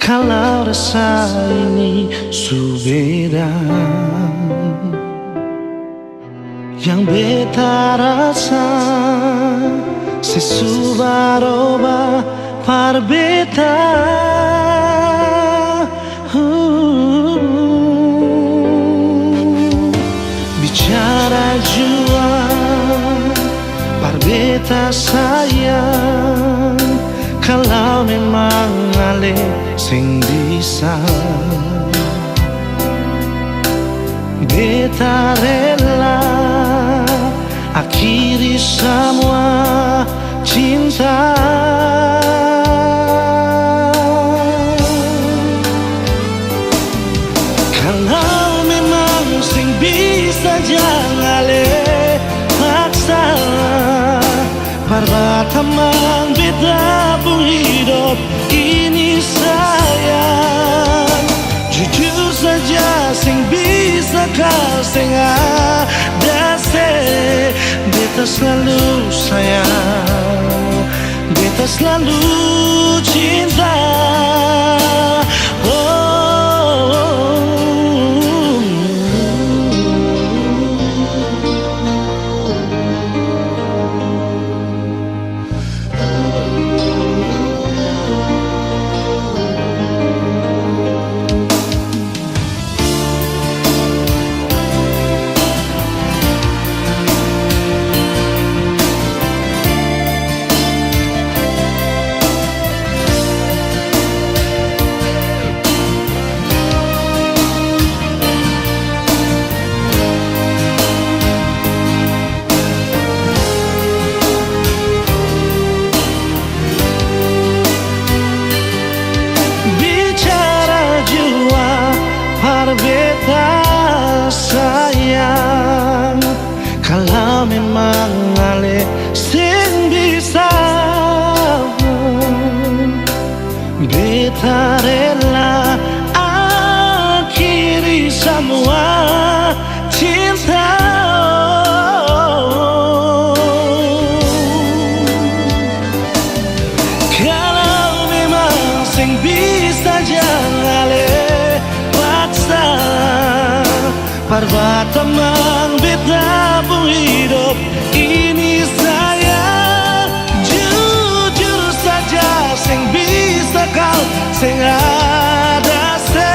kalau rasa ini subeda. Yang beta rasa sesubaroba par beta. Bicara jua par beta sayang, kalau memang ale sing bisa beta rela akhiri semua cinta. Kalau memang sing bisa jangan le paksa, perbatamang beta pun hidup ini sayang. Jujur saja sing bisa kau sing ada se. Beta selalu sayang, beta selalu cinta. Beta sayang, kalau memang ale sing bisa, beta rela akhiri semua cinta. Kalau memang sing bisa jangan ale perbatamang beta pun hidup ini sayang. Jujur saja sing bisa kau sing ada se.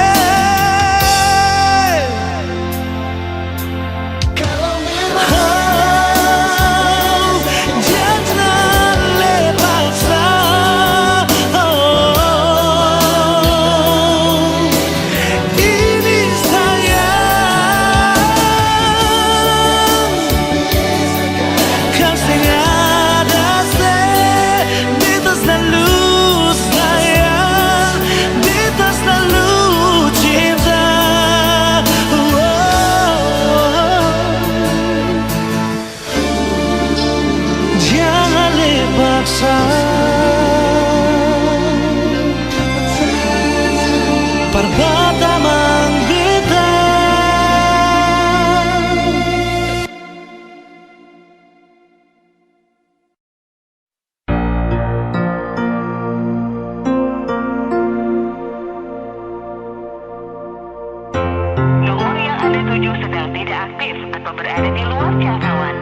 Kalau memang jangan lepaslah. Perbatamang beta. Nomor yang Anda tuju sedang tidak aktif atau berada di luar jangkauan.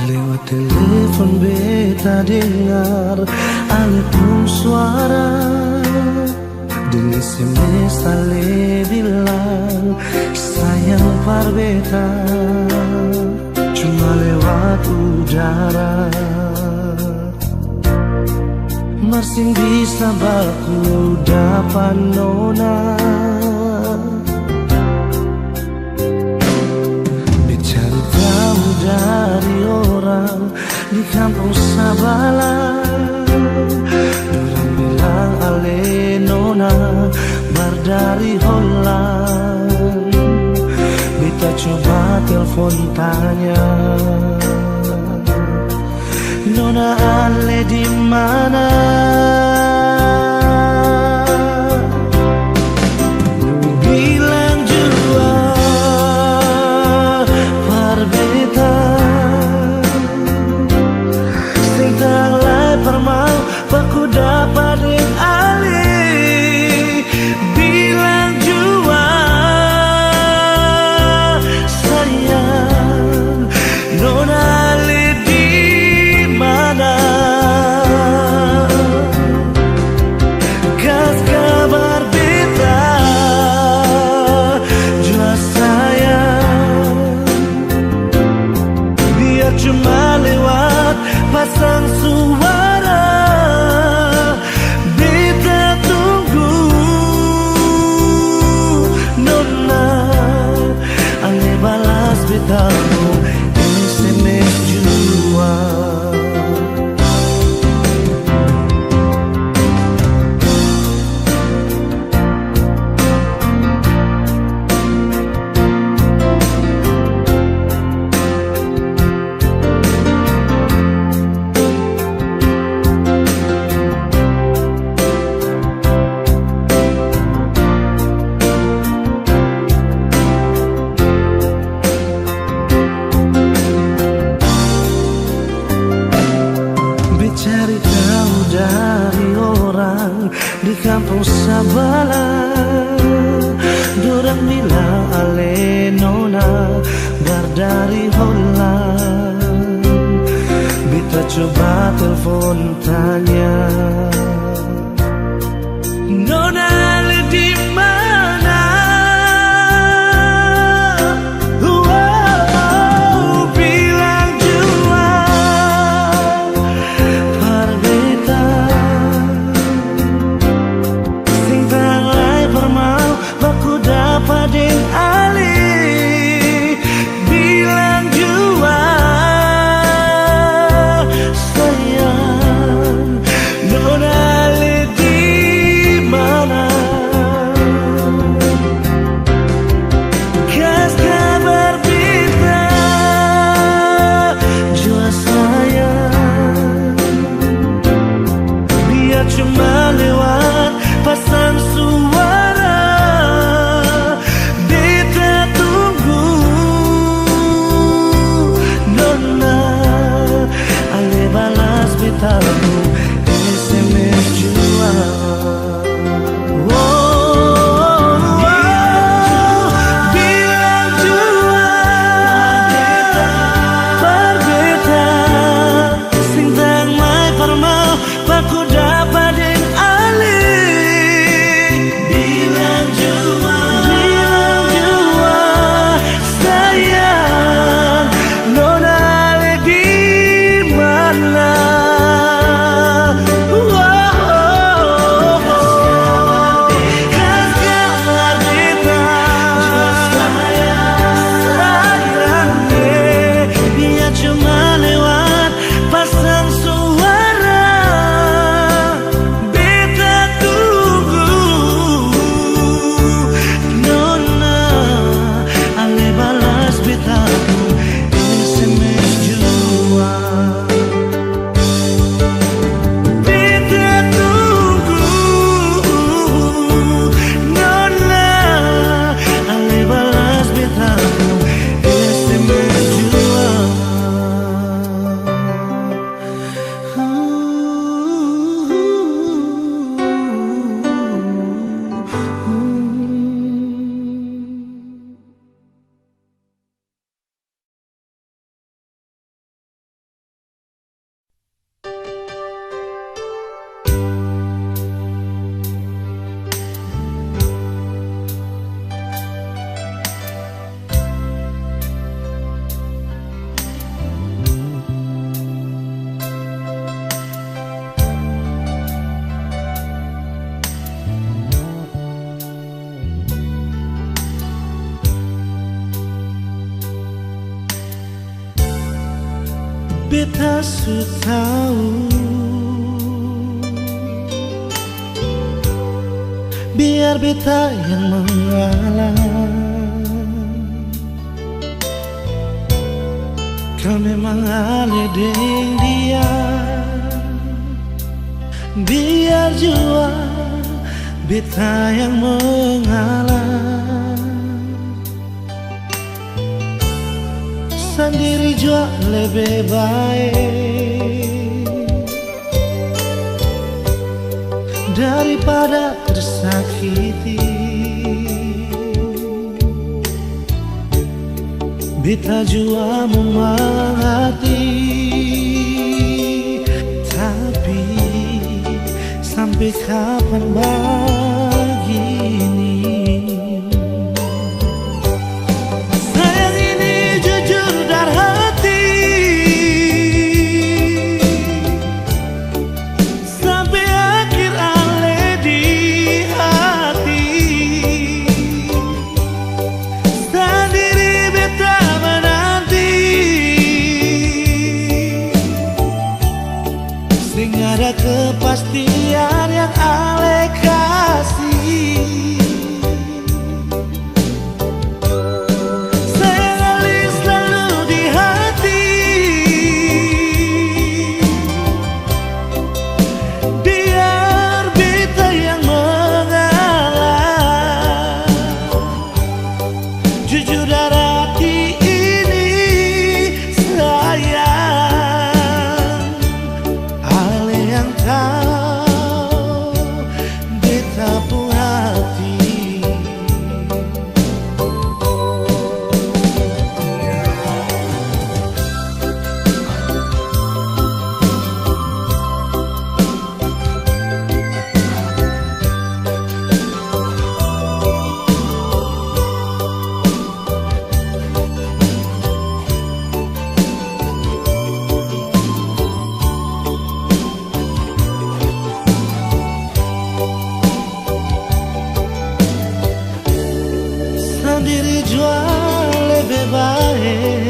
Lewat telepon beta dengar alun suara, dan SMS ale bilang sayang par beta, cuma lewat udara. Masih bisa baku dapat nona, dari orang di kampung Sabala. Orang bilang ale nona berdari Holland. Beta coba telepon tanya, nona ale di mana? sabala dorang bilang ale nona bardari hola. Beta coba telepon tanya, nona ale di mana? Bilang jua par beta sing tanglai permau baku dapat ding ali. Bilang jua sayang, nona ale di mana? Kas kabar beta jua sayang, biar cuma lewat pasang suara. Beta tunggu nona ale balas betamu SMS jua. Bilang jua par beta sing tang mai permau baku dapat ding ali. Bilang jua sayang, nona ale di mana? Kas kabar beta sayang, biar cuma lewat pasang suara. Beta tunggu nona ale balas betamu SMS jua. Beta tunggu nona ale balas betamu SMS jua. Beta su tahu biar beta yang mengalah. Kau memang ale deng dia, biar jua beta yang mengalah. Sendiri jua lebih baik daripada tersakiti. Beta jua mengerti, tapi sampai kapan begini? Sayang ini jujur dari hati, sampai akhir ale di hati. Sendiri beta menanti, sing ada kepastian yang ale kasih. berjuang lebih baik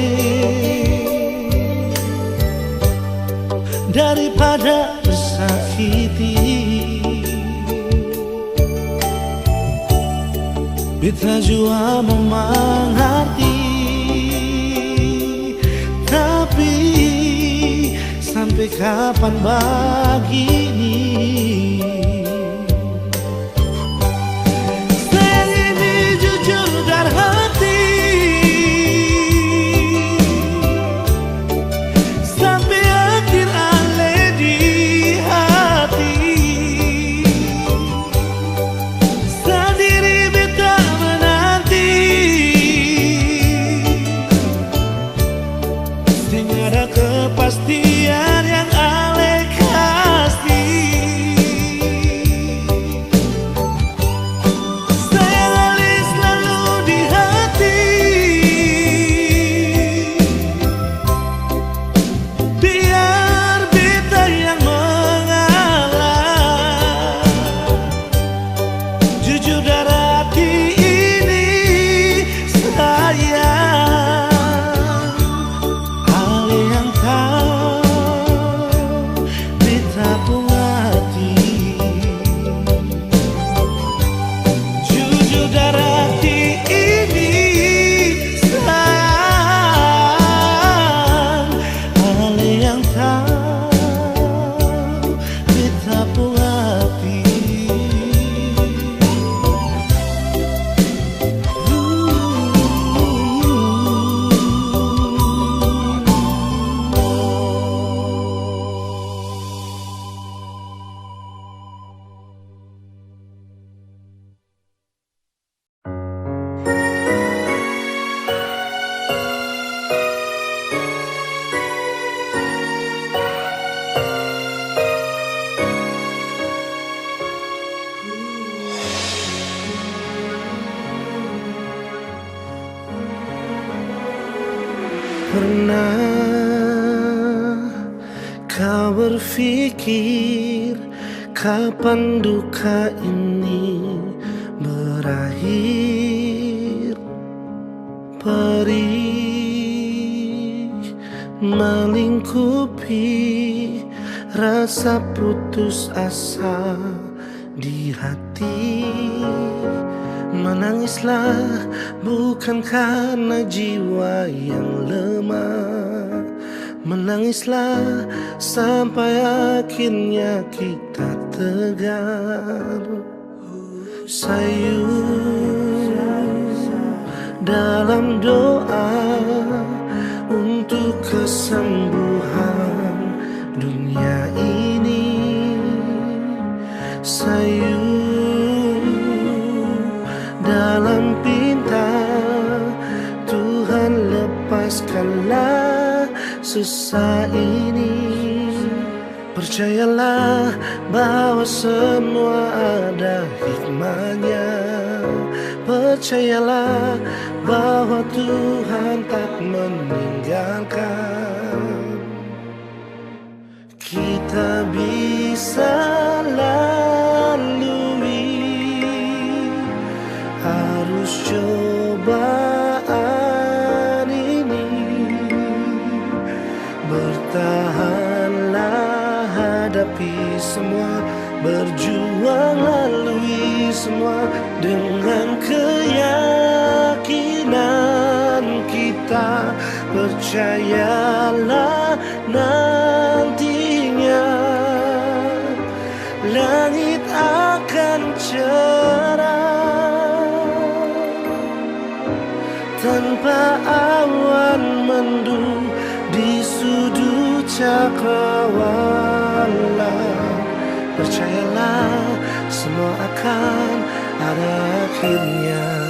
daripada tersakiti. Beta jua memang hati, tapi sampai kapan begini? Sayang ini jujur dari hati, sampai akhir alih di hati. Sendiri beta menanti, sehingga ada kepastian yang alih kasih. Sayang alih selalu di hati, biar beta yang mengalah. Jujur dari hati ini sayang, alih yang tahu beta pun hati. Jujur dari hati ini sayang, alih yang tahu beta pun hati. Pernah kau berpikir kapan duka ini berakhir? Perih melingkupi rasa putus asa di hati. Menangislah bukan karena jiwa yang lemah, menangislah sampai akhirnya kita tegar. Sayu dalam doa untuk kesembuhan dunia ini. Sayu dalam pinta Tuhan, lepaskanlah susah ini. Percayalah bahwa semua ada hikmahnya. Percayalah bahwa Tuhan tak meninggalkan. Kita bisa harus cobaan ini. Bertahanlah, hadapi semua, berjuang lalui semua dengan keyakinan kita. Percayalah nantinya langit akan cerah tanpa awan mendung di sudut cakrawala. Percayalah semua akan ada akhirnya.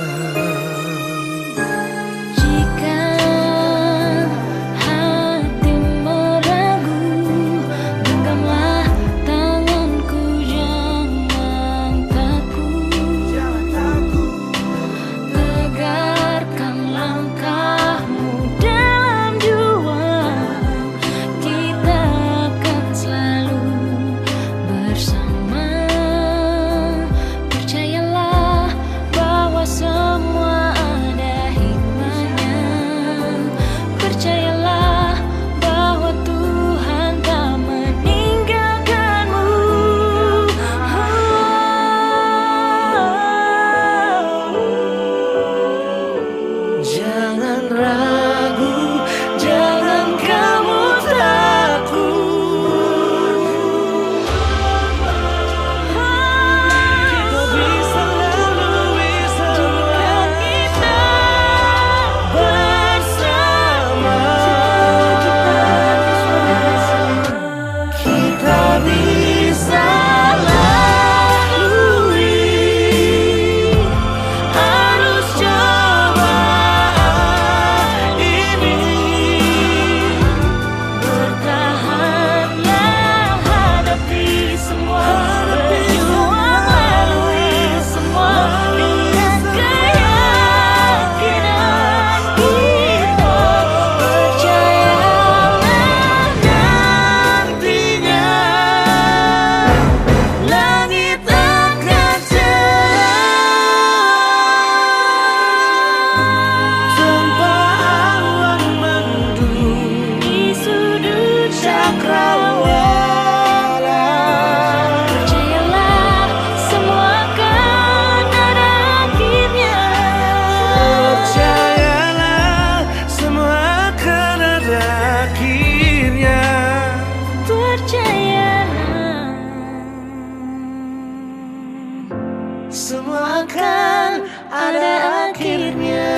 semua akan ada akhirnya.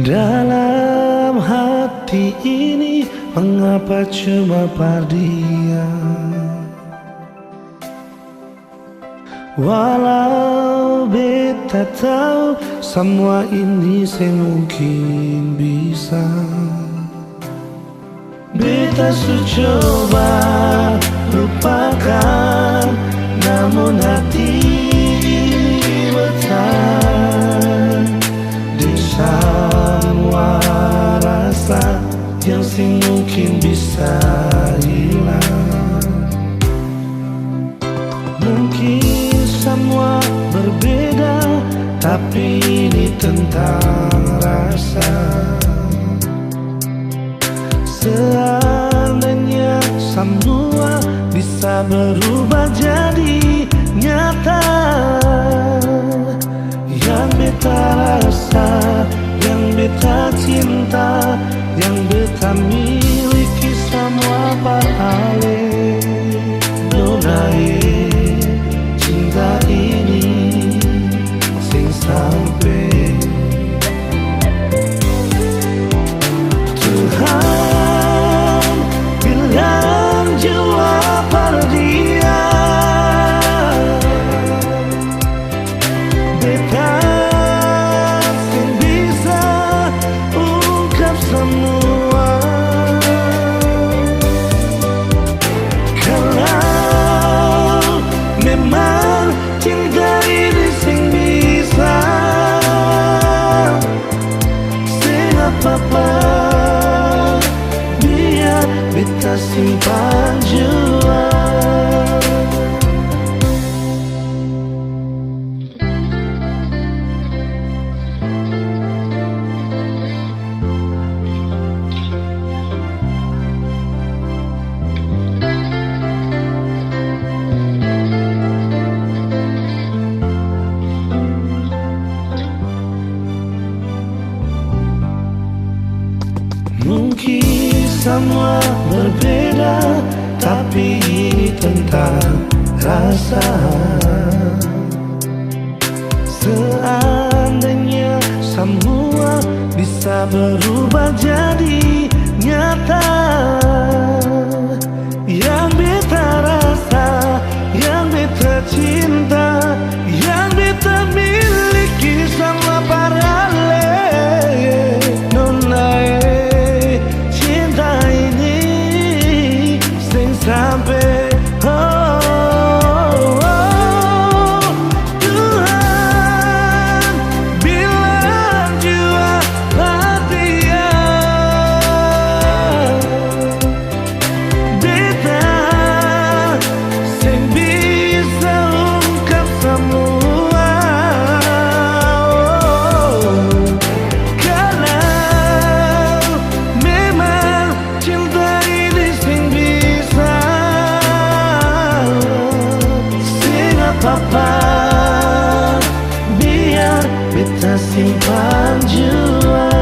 Dalam hati ini mengapa cuma pardian? Walau beta tahu semua ini semungkin bisa. Beta su coba lupakan, namun hati ini bertahan di semua rasa yang mungkin bisa hilang. Mungkin semua berbeda, tapi ini tentang rasa. Seandainya semua bisa berubah jadi nyata, yang beta rasa, yang beta cinta, yang beta miliki semua beralih. Donai cinta ini sing sampai Tuhan bilang jawab pada dia. Beta sing bisa ungkap semua. Kalau memang cinta ini sing bisa, sing apa-apa biar beta simpan jua. Mungkin semua berbeda, tapi ini tentang rasa. Seandainya semua bisa berubah jadi nyata, yang beta rasa, yang beta cinta, yang beta miliki semua paralel. Nona cinta ini sing sampai Tuhan bilang jua dia. Beta sing bisa ungkap semua. Kalau memang cinta ini sing bisa, sing apa-apa biar beta simpan jua.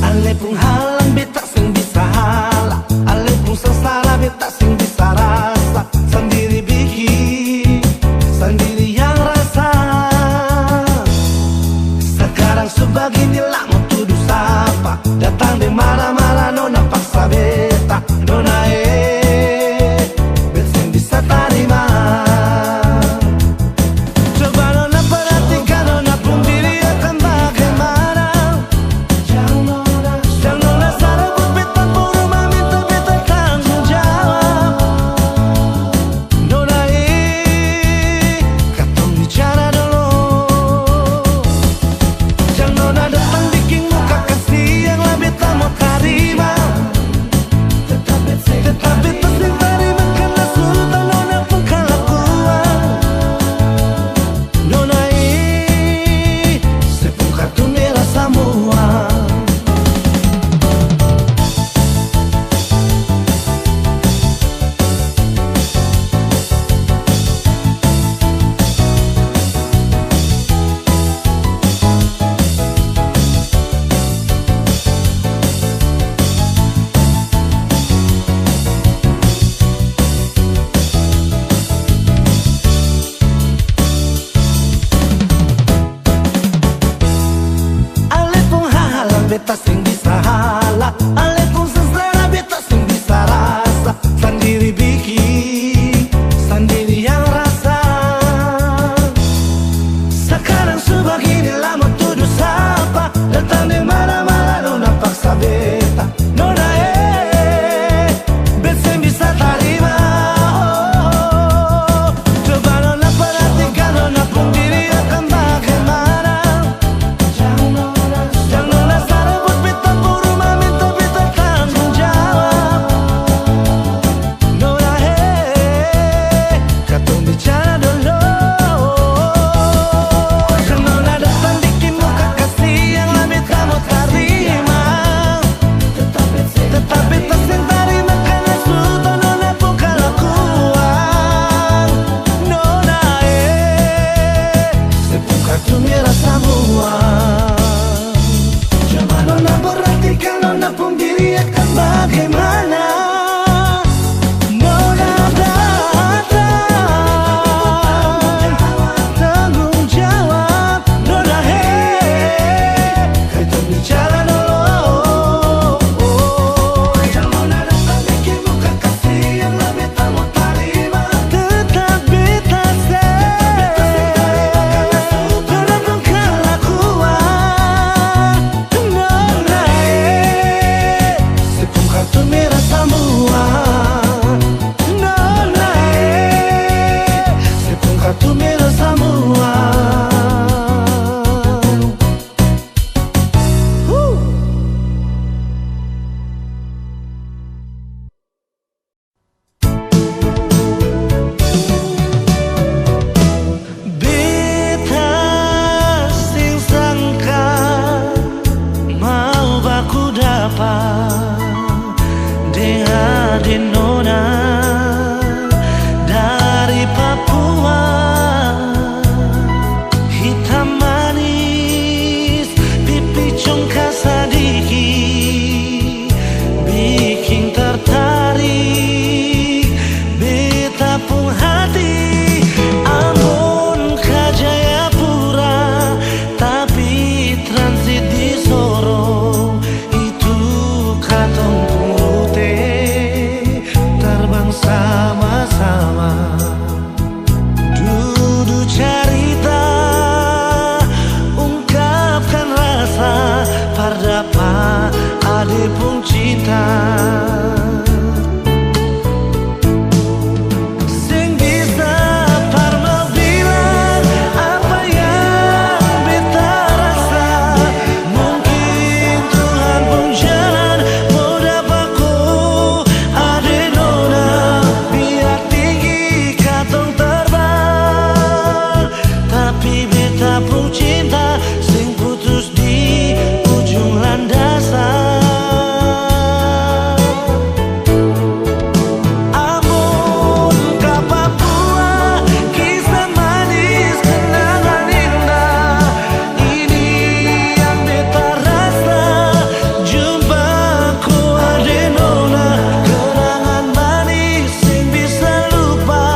Ale pun halang beta sing bisa halang, ale pun sengsara beta sing bisa rasa. Sendiri bikin, sendiri yang rasa. Sekarang sebeginilah mau tuduh sapa, datang Ale pun seselera beta sing bisa rasa. Sendiri bikin, sendiri yang rasa. Sekarang sebegini lama tuduh sapa. Datang di mana-mana nona paksa beta. Nona beta sing bisa terima. Coba nona perhatikan nona pun diri akan bagaimana. Jangan nona sarebut beta pun rumah minta beta tanggung jawab. Nona katong bicara dulu. Kan nona datang bikin muka kasih yang lebih kamu terima. Tetap beta sing terima karena sudah nona pun kelakuan. Nona sepung kartu merah semua. Coba nona perhatikan nona pun diri akan bagaimana. Nona datang tanggung jawab. Nona kita bicara dulu. Yang nona datang bikin muka kasih yang lebih kamu terima. Tetap beta nona pun kelakuan. Nona sepung kartu merah semua. Nona sepung kartu merah semua. Beta sing sangka mau baku dapat dengan nona dari Papua. Hitam manis pipi congkak sadiki bikin tertarik beta pun hati. Ambon ke Jayapura tapi transit di Sorong. Itu katong purute terbang sama-sama. Duduk cerita ungkapkan rasa. Pardapa ade pun cinta. Sing bisa parma bilang apa yang beta rasa. Mungkin Tuhan pun jalan mau dapaku ade nona. Biar tinggi katong terbang. Tapi beta pun cinta sing putus di ujung landasan. Ambon ke Papua, kisah manis kenangan indah. Ini yang beta rasa. Jumpaku ade nona, kenangan manis sing bisa lupa.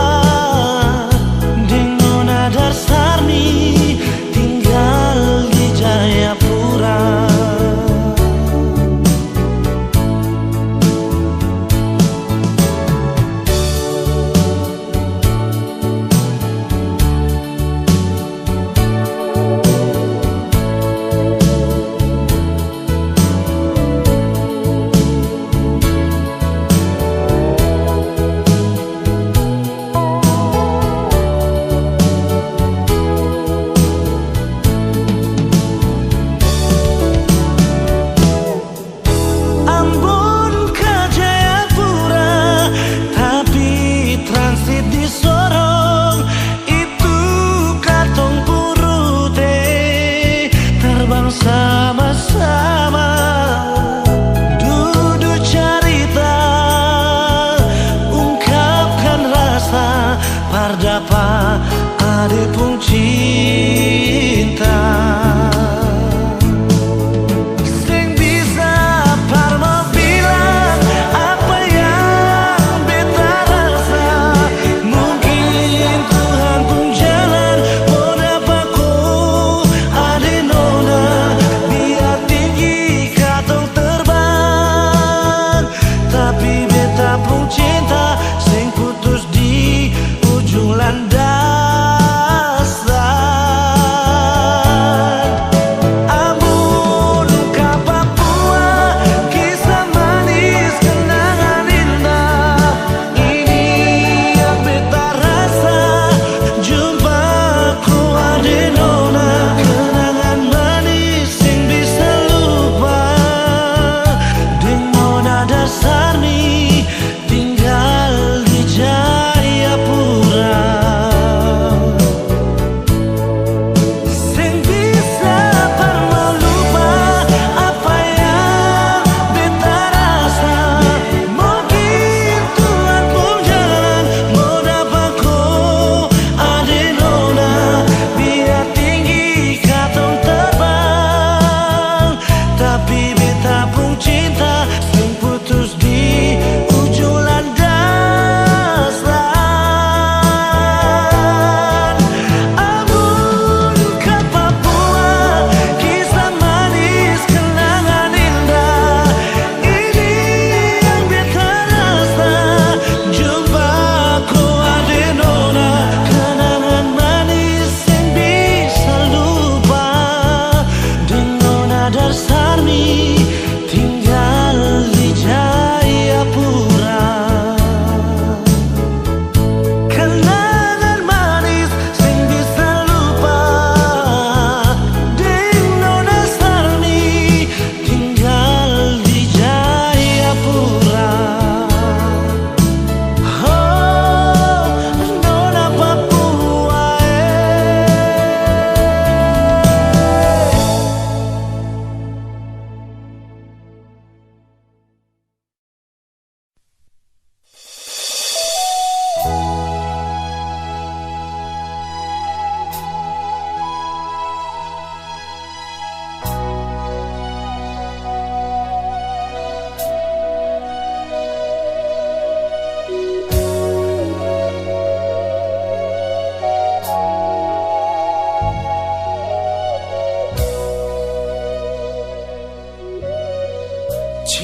Ding nona Darsarni tinggal di Jayapura. Ambon ke Jayapura tapi transit di Sorong. Itu katong purute terbang sama-sama. Duduk cerita ungkapkan rasa. Pardapa ade pun cinta. Sing bisa parma bilang apa yang beta rasa. Mungkin Tuhan pun jalan mau dapaku ade nona. Biar tinggi katong terbang.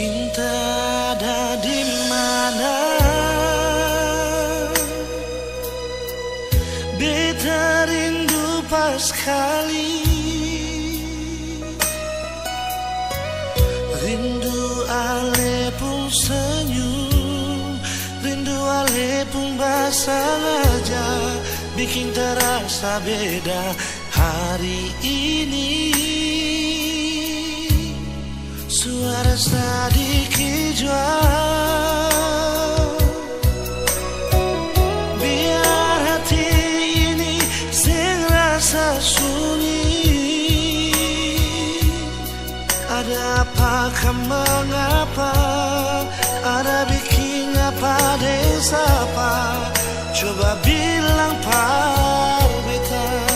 Cinta ada di mana? Beta rindu pas kali, rindu ale pun senyum, rindu ale pun basah aja, bikin terasa beda hari ini. Suara sedikit jual, biar hati ini sing rasa sunyi. Ada apakah mengapa, ada bikin apa desa apa, coba bilang par beta.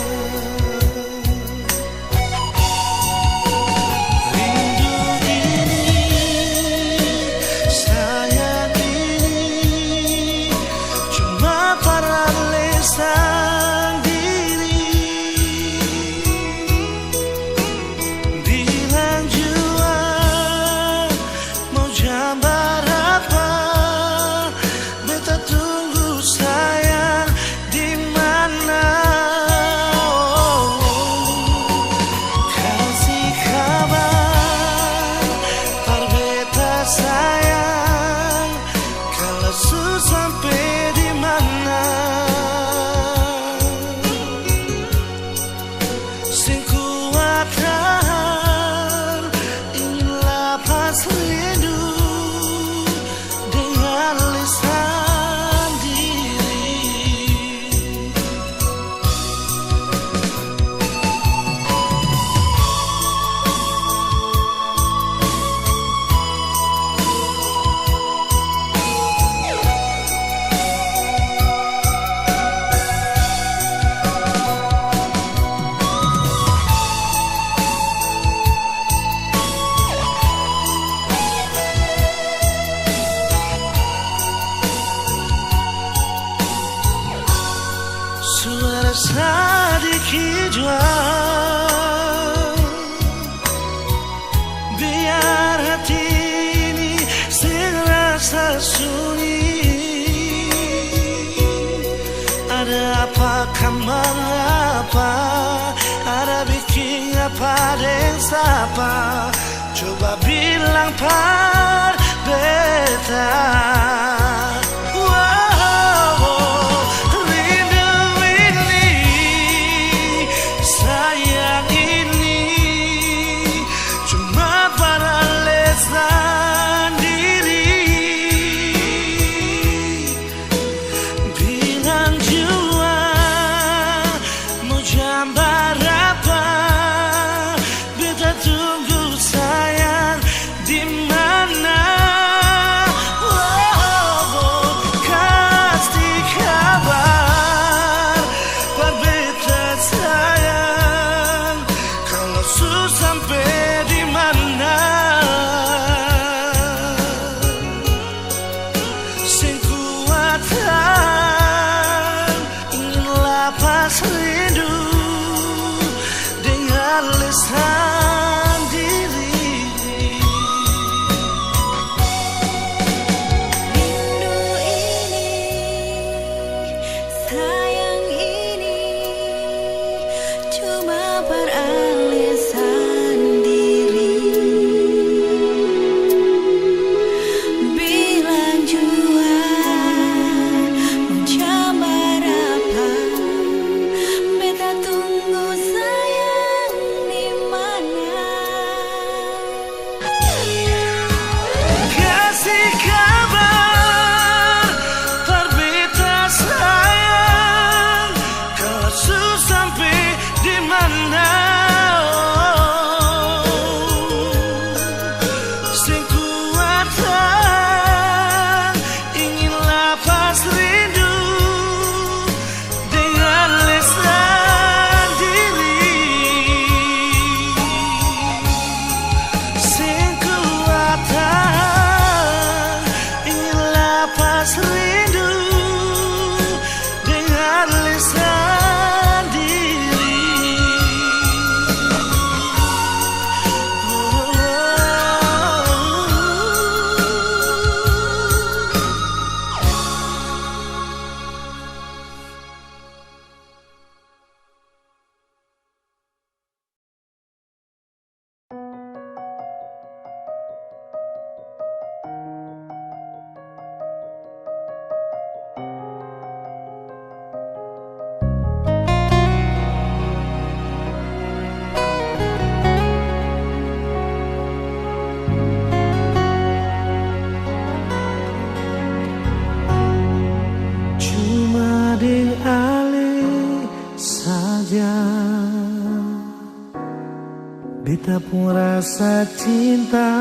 kita pun rasa cinta.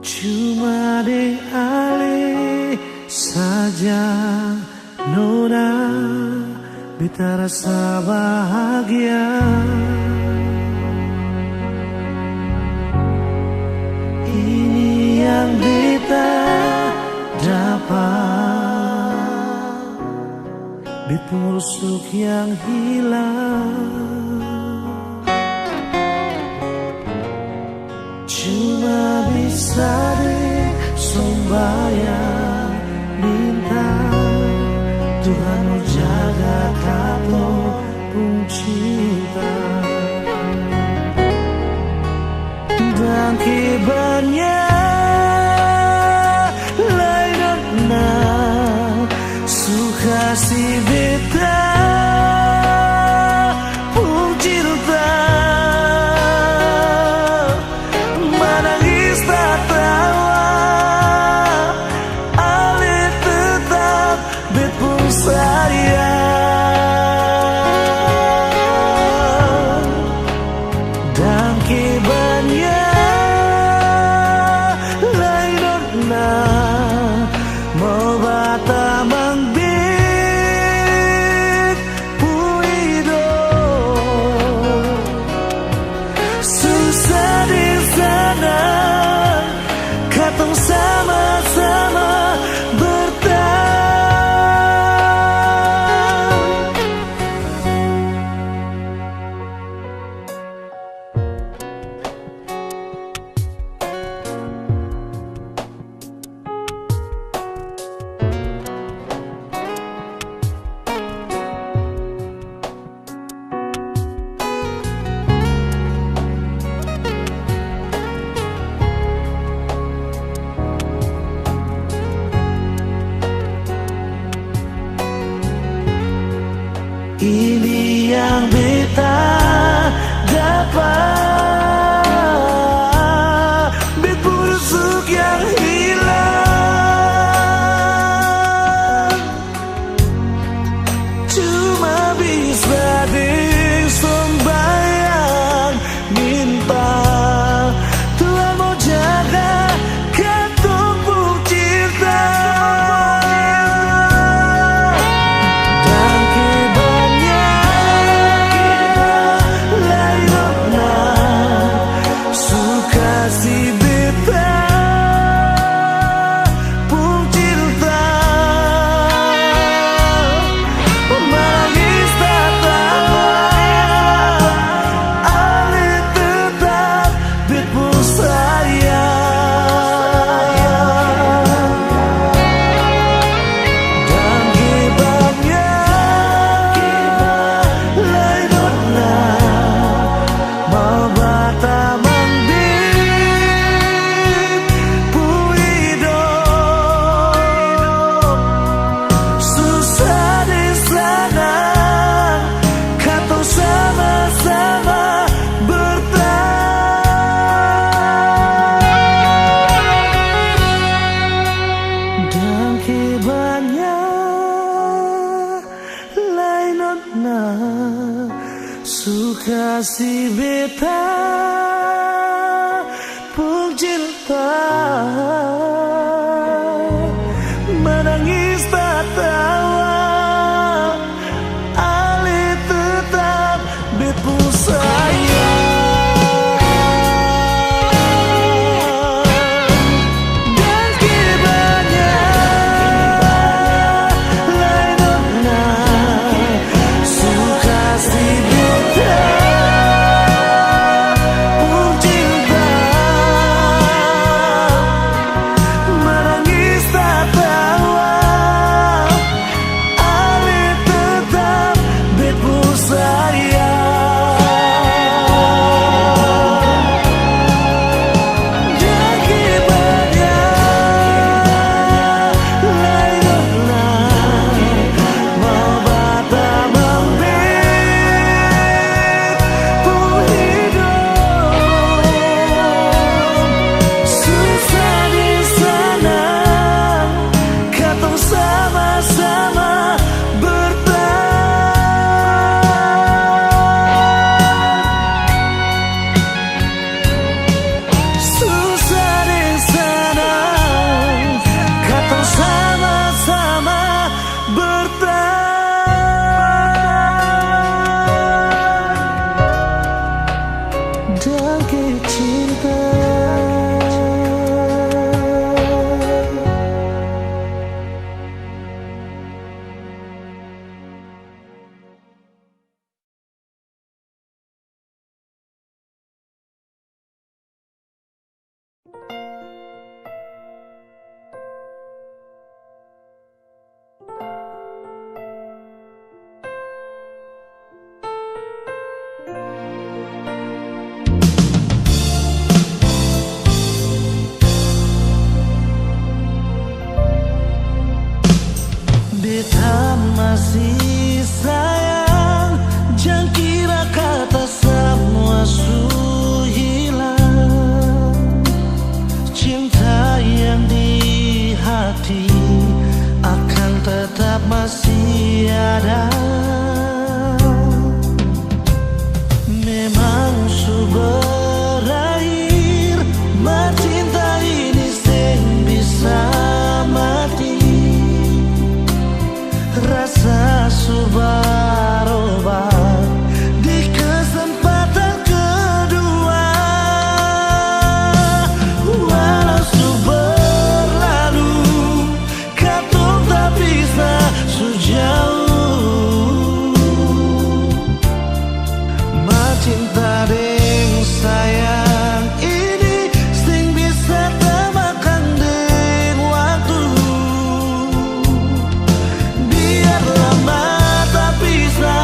Cuma deng ale saja nona, beta rasa bahagia. Ini yang beta dapat, beta rusuk yang hilang. Cuma bisa deh sembahyang minta Tuhan mau jaga kato pun cinta. Dan kibarnya lain na suka si beta pun cinta. Menangis tak tawa ale tetap bet pun sayang. Dan kibarnya sakit cinta. Beta masih sayang, jangan kira kata semua su hilang. Cinta yang di hati akan tetap masih ada. Memang su berakhir, cinta ini sing bisa mati. Rasa subarobat di kesempatan kedua. Walau su berlalu, katong tak bisa sejauh. Cinta deng sayang ini sing bisa temakan deng waktu. Biar lama tak bisa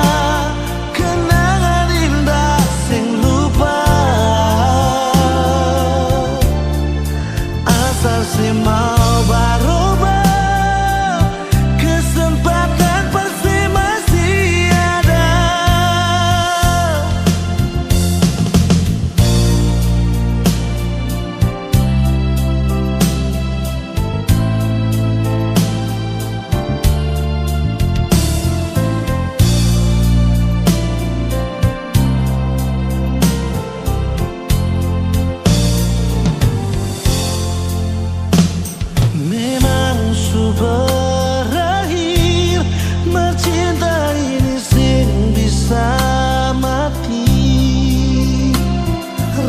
kenangan indah sing lupa. Asal si mau berubah, kesempatan pasti masih ada. Memang su berakhir, cinta ini sing bisa mati.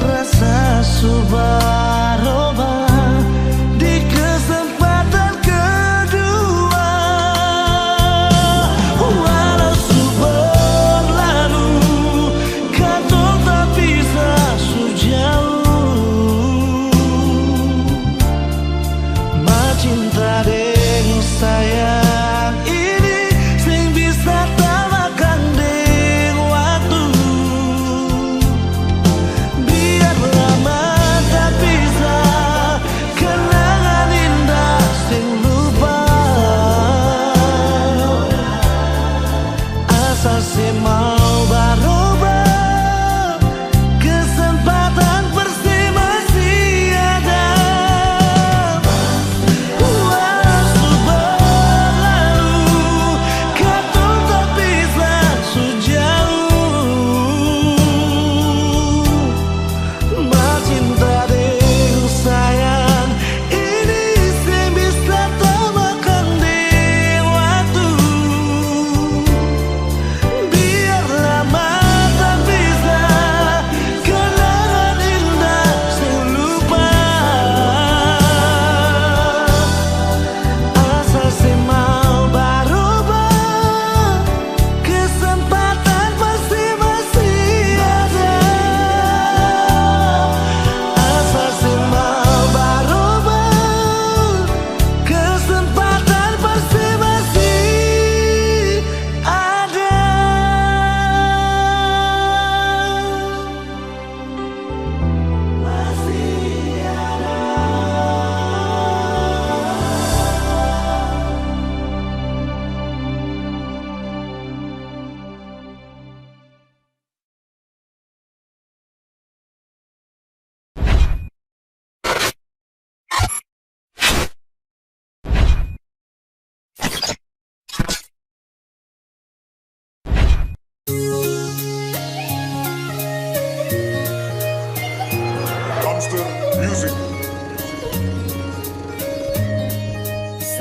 Rasa su berubah di kesempatan kedua. Walau su berlalu, katong tak bisa sejauh. Cinta deng sayang ini sing bisa temakan deng waktu. Biar lama tak bisa kenangan indah sing lupa. Asal si mau berubah, kesempatan pasti masih ada.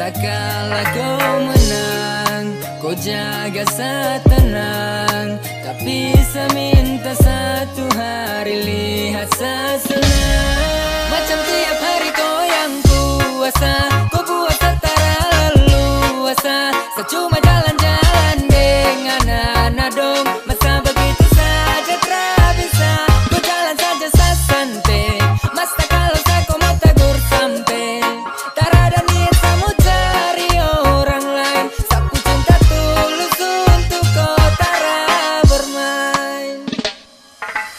Sakala kau menang Kau jaga setenang, tapi seminta satu hari lihat sesenang. Macam tiap hari kau yang puasa, kau puasa setara leluasa. Secuma jalan-jalan dengan anak dong. Masa begitu saja tak bisa, kau jalan saja santai. Mas tak kalau saya kau mau tegur sampai. Tak ada niat kamu cari orang lain. Sapu cinta tulus untuk kau tara bermain.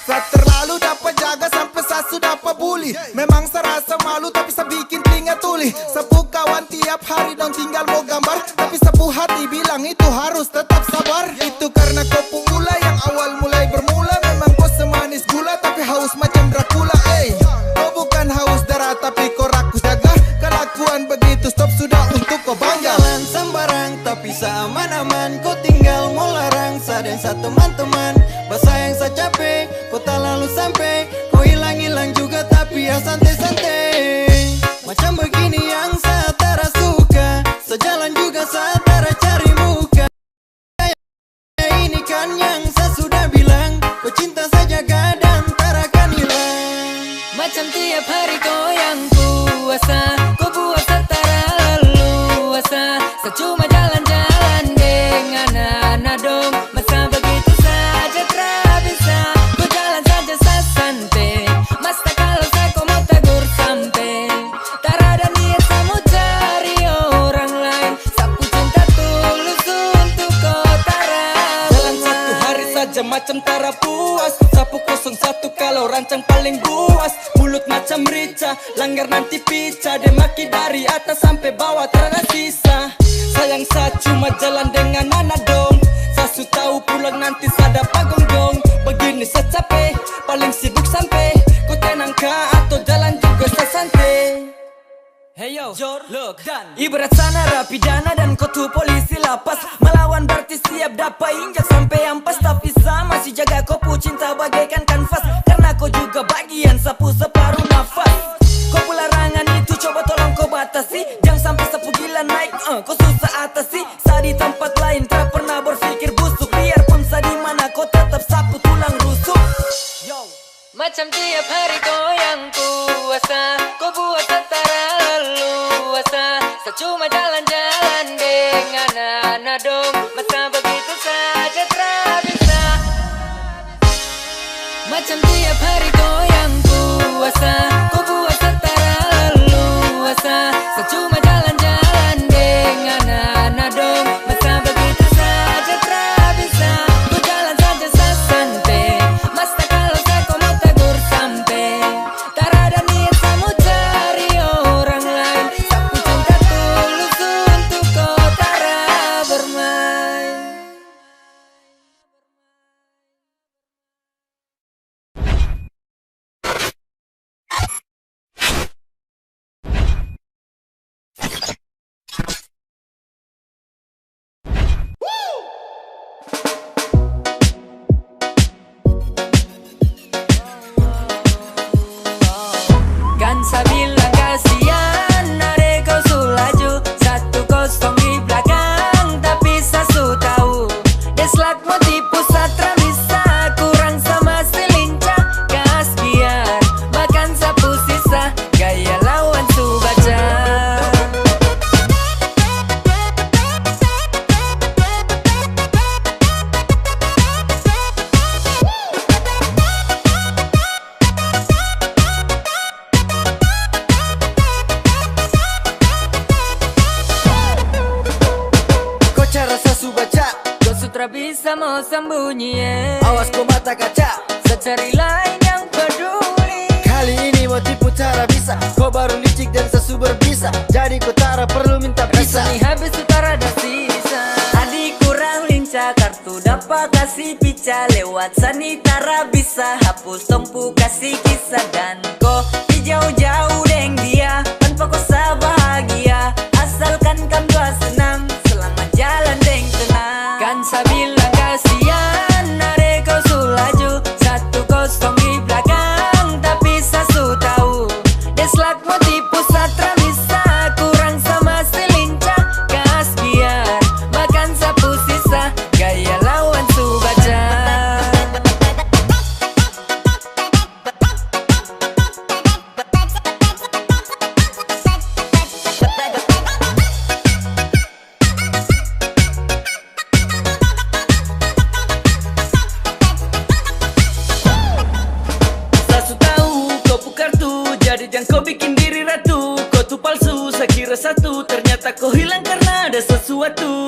Saya terlalu dapat jaga sampai saya sudah peduli. Memang saya rasa malu tapi saya bikin telinga tuli. Sapu kawan tiap hari dong tinggal mau gambar, tapi sapu hati bilang itu harus tetap sabar. Itu karena kau pula yang awal mulai bermula. Memang kau semanis gula tapi haus macam Dracula. Kau bukan haus darah tapi kau rakus jaga. Kelakuan begitu stop sudah untuk kau bangga. Jalan sembarang tapi seaman-aman. Kau tinggal mau larang saya dan sa teman-teman. Bahasa yang saya capek kau tak lalu sampai. Kau hilang-hilang juga tapi ya santai-santai. Macam begini yang saya tak suka. Sejalan juga saya tak cari muka. Ini kan yang saya sudah bilang. Kau cinta saya jaga dan tak akan hilang. Macam tiap hari kau yang puasa, kau puasa setara leluasa. Secuma jalan-jalan dengan anak dong. Masa begitu saja tak bisa, kau jalan saja santai. Mas tak kalau saya kau mau tegur sampai. Tak ada niat kamu cari orang lain. Sapu cinta tulus untuk kau tara Jalan satu hari saja macam tara puas. Sapu 01 kalau rancang paling buas. Mulut macam rica, langgar nanti pica. Dia maki dari atas sampai bawah terada sisa. Sayang saya cuma jalan dengan anak dong. Saya su tahu pulang nanti saya dapat gonggong. Begini saya capek, paling sibuk sampai. Kau tenang kah atau jalan juga saya santai. Hey yo, look, dan ibarat sana rapidana dan kau tuh polisi lapas. Melawan berarti siap dapat injak sampai ampas. Tapi saya masih jaga kau pu cinta bagaikan kanvas. Karena kau juga bagian sapu separuh nafas. Kau pu larangan itu coba tolong kau batasi. Jangan sampai sapu gila naik, kau susah atasi. Saya di tempat lain tak pernah berpikir busuk. Biarpun saya di mana kau tetap sapu tulang rusuk. Yo. Macam tiap hari kau yang puasa, kau puasa setara leluasa. Secuma jalan-jalan dengan anak dong. Masa begitu saja tak bisa. Macam tiap hari kau yang puasa, kau puasa setara leluasa. Secuma jalan-jalan dengan anak dong. Masa begitu saja tak bisa, kau jalan saja santai. Mas tak kalau saya kau mau tegur sampai. Tak ada niat kamu cari orang lain. Sapu cinta tulus untuk kau tara bermain. Kan saya bilang kasihan, adek kau sulaju 1-0 di belakang. Tapi saya su tahu deslak mau tipu satra bisa. Kurang sama si lincah gas biar bahkan sapu sisa. Gaya lawan su baca. Kau cara saya su baca. Kau sutra bisa mau sembunyi Awas kau mata kaca. secari lain yang peduli. Kali ini mau tipu cara bisa. Kau baru licik dan sesu berbisa. Jadi kau tara perlu minta bisa. Rasanya habis utara ada sisa. Adik kurang lincah, kartu dapat kasih pica. Lewat sanitara bisa hapus tompu kasih kisah. Dan kau jauh-jauh deng dia. Tanpa kau bahagia. Asalkan kamu senang. Selamat jalan deng tenang. Kan saya bilang kasihan, adek kau sulaju 1-0 di belakang. Tapi saya su tahu deslak mau tipu satra bisa. Kurang sama si lincah gas biar bahkan saya pacar tuh, jadi jangan kau bikin diri ratu. Kau tuh palsu, saya kira satu, ternyata kau hilang karena ada sesuatu.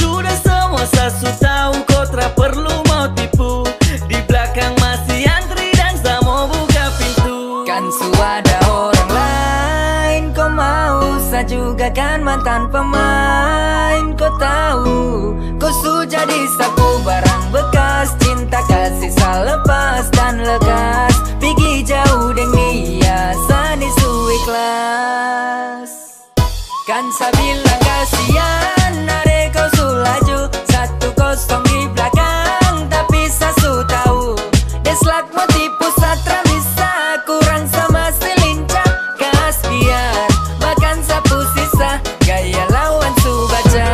Sudah semua sasu tahu, kau tak perlu mau tipu. Di belakang masih antri dan saya mau buka pintu. Kan ada orang lain, kau mau. Saya juga kan mantan pemain, kau tahu. Kau sudah jadi sapu barang bekas, cinta kasih selepas dan lekas. Pergi jauh dengan dia, sani suwi kelas. Kan saya bilang kasihan, adek kau sulaju 1-0 di belakang, tapi saya su tahu deslak mau tipu satra bisa kurang sama selincah. Kas biar makan sapu sisa, gaya lawan su baca.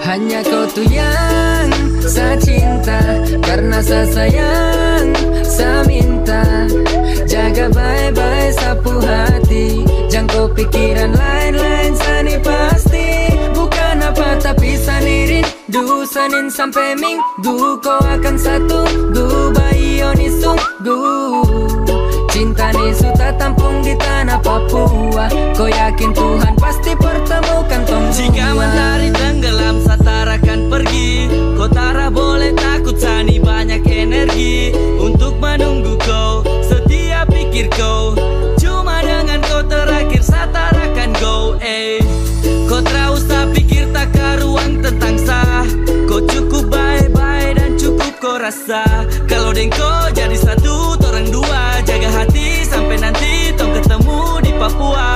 Hanya kau tuh yang saya cinta, karena saya sayang, saya minta. Jaga baik-baik sapu hati, jangan kau pikiran lain-lain, sani pasti. Bukan apa tapi sanirin, sanin sampai minggu. Kau akan satu, bayi oni sunggu. Cinta ni sudah tampung di tanah Papua. Kau yakin Tuhan pasti pertemukan tong dua. Jika matahari tenggelam, Satara akan pergi. Kau tara boleh takut, sani banyak energi untuk menunggu kau. Setiap pikir kau, cuma dengan kau terakhir Satara akan go. Kau tak usah pikir tak karuang tentang sah. Kau cukup baik-baik dan cukup kau rasa. Kalau dengan kau jadi satu, orang dua. Jaga hati sampai nanti tong ketemu di Papua.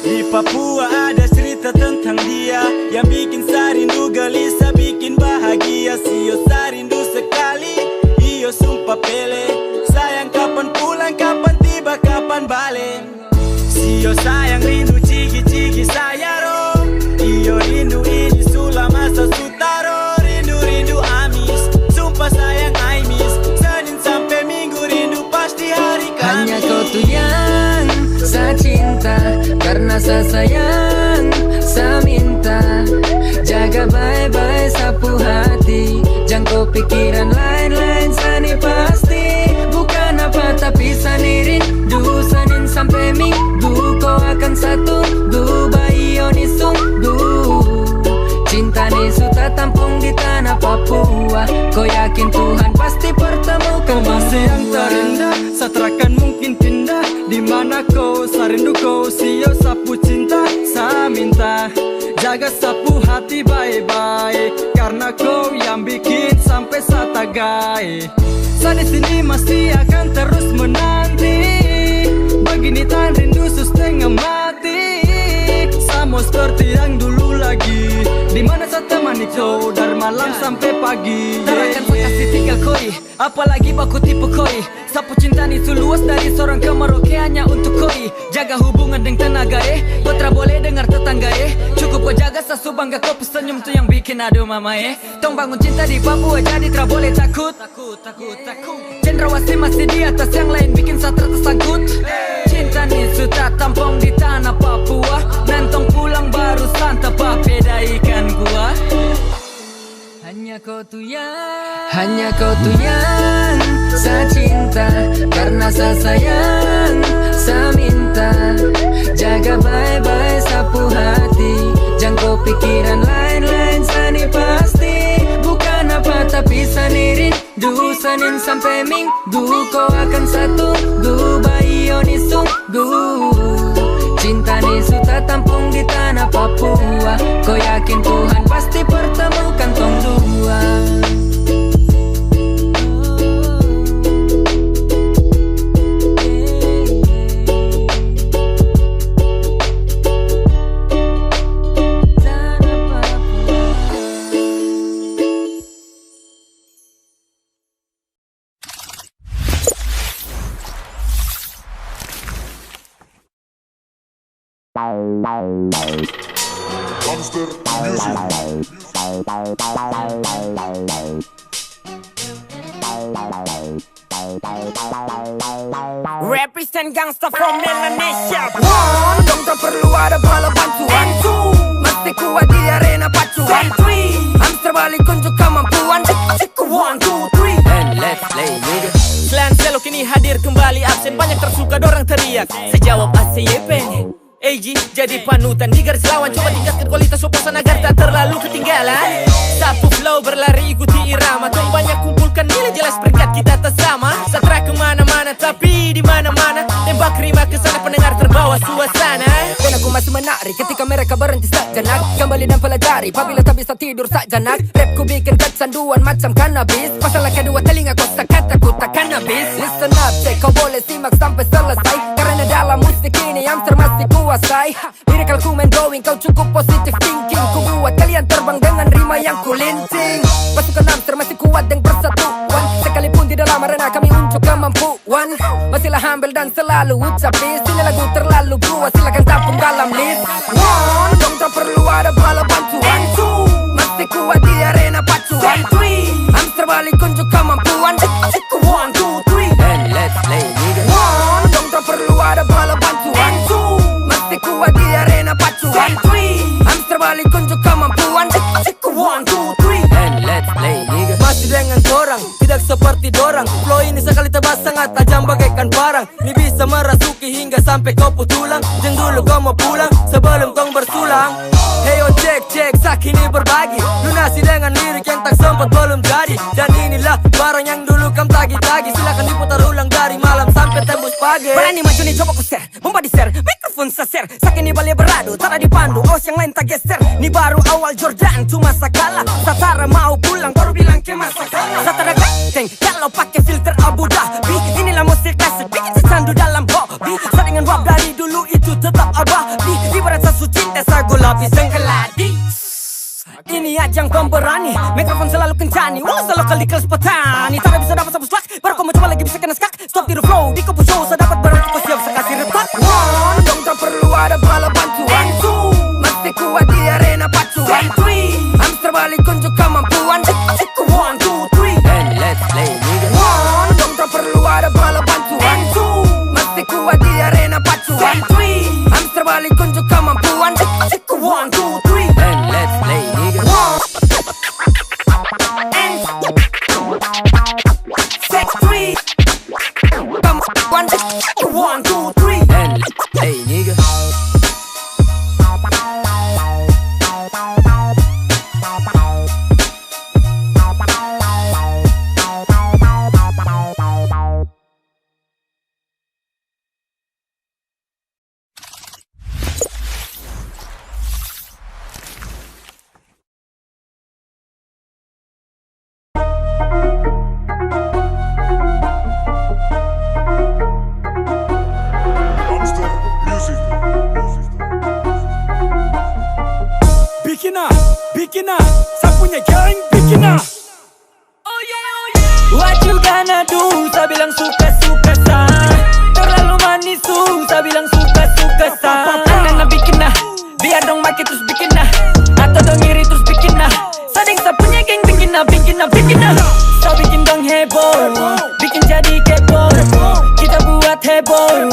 Di Papua ada cerita tentang dia yang bikin sarindu gelisah, bikin bahagia. Sio sarindu sekali, iyo sumpah pele. Sayang kapan pulang, kapan tiba, kapan balik. Sio sayang rindu cigi-cigi saya ro. Iyo rindu ini sulah masa sutaro. Rindu-rindu amis, sumpah sayang I miss. Senin sampai minggu rindu pasti hari Kamis. Hanya kau tuh yang saya cinta, karena saya sayang, saya minta. Jaga baik-baik sapu hati, jangan kau pikiran lain-lain, sani pasti. Bukan apa tapi sani rindu, Senin sampai minggu. Kau akan satu, bayi oni sunggu. Cinta ni sudah tampung di tanah Papua. Kau yakin Tuhan pasti pertemukan. Kau masih yang terindah, Satarakan mungkin pindah. Di mana kau, sarindu kau, sio sapu cinta. Saya minta jaga sapu hati baik-baik, karena kau yang bikin sampai satagai. Saya di sini masih akan terus menanti. Begini tan rindu setengah mati. Sama seperti yang dulu lagi, di mana saya temani kau dari malam sampai pagi. Tarakan saya kasih tinggal koi, apalagi baku tipu koi. Sapu cinta ni seluas dari seorang ke Merauke hanya untuk koi. Jaga hubungan dengan tenaga kau tak boleh dengar tetangga Cukup kau jaga sasu bangga kau pesenyum tuh yang bikin aduh mama Tong bangun cinta di Papua jadi tak boleh takut. Cendrawasih masih di atas, yang lain bikin satra tersangkut. Cinta ni sudah tampung di tanah Papua. Nantong pulang baru santap beda ikan gua. Hanya kau tuh yang saya cinta, karena saya sayang, saya minta. Jaga baik-baik sapu hati, jangan kau pikiran lain-lain, sani pasti. Bukan apa tapi sani rindu, Senin sampai minggu. Kau akan satu, bayi oni sunggu. Cinta ni sudah tampung di tanah Papua. Represent gangsta from Indonesia. One, dong tak perlu ada bala bantuan. Two, mesti kuat di arena pacuan. Three, hamster balik unjuk kemampuan. One, two, three, and let's play nigga. Selain selo kini hadir kembali absen, banyak tersuka dorang teriak. Saya jawab ACYP. AG jadi panutan di garis lawan, coba tingkatkan kualitas opasan agar tak terlalu ketinggalan. Sapu flow berlari ikuti irama, tong banyak kumpulkan nilai jelas peringkat kita tak sama. Satra kemana-mana tapi di mana-mana tembak rima kesana pendengar terbawa suasana. Dan aku masih menari ketika mereka berhenti sejenak, kembali dan pelajari apabila tak bisa tidur sejenak. Rapku bikin kecanduan macam cannabis, masalah kedua telinga kosa kataku tak cannabis. Listen up, cek kau boleh simak sampai selesai, karena dalam musik ini yang masih kuasai. Liricalku main drawing, kau cukup positive thinking. Ku buat kalian terbang dengan rima yang kulinting. Pasukan hamster masih kuat dan persatuan, sekalipun di dalam arena kami unjuk kemampuan. Masihlah humble dan selalu ucap peace. Ini lagu terlalu buas, silakan tapung dalam list. One, dong tak perlu ada bala bantuan. Two, masih kuat di arena pacuan. Three, hamster balik unjuk kemampuan. One, two, three, and let's play nigga. One, dong tak perlu ada bala bantuan. Two, masih kuat di arena pacuan. Three, hamster balik unjuk kemampuan. One, two, three, and let's play nigga. Masih dengan korang, tidak seperti dorang. Flow ini sekali tebas sangat tajam bagaikan parang. Ini bisa merasuki hingga sampai kau putulang. Jeng dulu kau mau pulang sebelum kau bersulang. Hey oh cek sak ini berbagi, lunasi dengan lirik yang tak sempat belum jadi. Dan inilah barang yang dulu kam tagi-tagi, silakan diputar ulang dari malam sampai tembus pagi. Berani maju nih coba ku share, bomba di share, mikrofon saser. Sak ini balik beradu, tak dipandu, os yang lain tak geser. Ini baru awal Jordan, cuma sakala. Satara mau pulang, baru bilang ke masa kalah. Satara ganteng, kalau pakai filter Abu Dhabi. Inilah musik klasik, bikin secandu dalam hobi. Saringan rap dari dulu itu tetap abadi. Ibarat sasu cinta, sagu lapis yang keladi. Ini ajang pemberani, mikrofon selalu kencani. Walau selalu kali kelas petani, tak bisa dapat sabus lak. Baru kau mencoba lagi bisa kena skak. Stop tiru flow, di kopo show, saya dapat barang kau siap sekasih retak. One, dong tak perlu ada bala bantuan. Two, masih kuat di arena pacuan. Three, hamster balik unjuk kemampuan. One, two, three, and let's play nigga. One, dong tak perlu ada bala bantuan. Two, masih kuat di arena pacuan. Three, hamster balik unjuk kemampuan. One, two, three, and let's play nigga. One, and set three, one, two, three, and let's play nigga. Bikina, saya punya geng Bikina. What you gonna do? Saya bilang suka-suka sah. Terlalu manis saya bilang suka-suka sah. Anak-anak bikin nah, biar dong makin terus bikin nah. Atau dong iri terus bikin nah. Sading saya punya geng bikin nah. Saya bikin dong heboh, bikin jadi kepo. Kita buat heboh.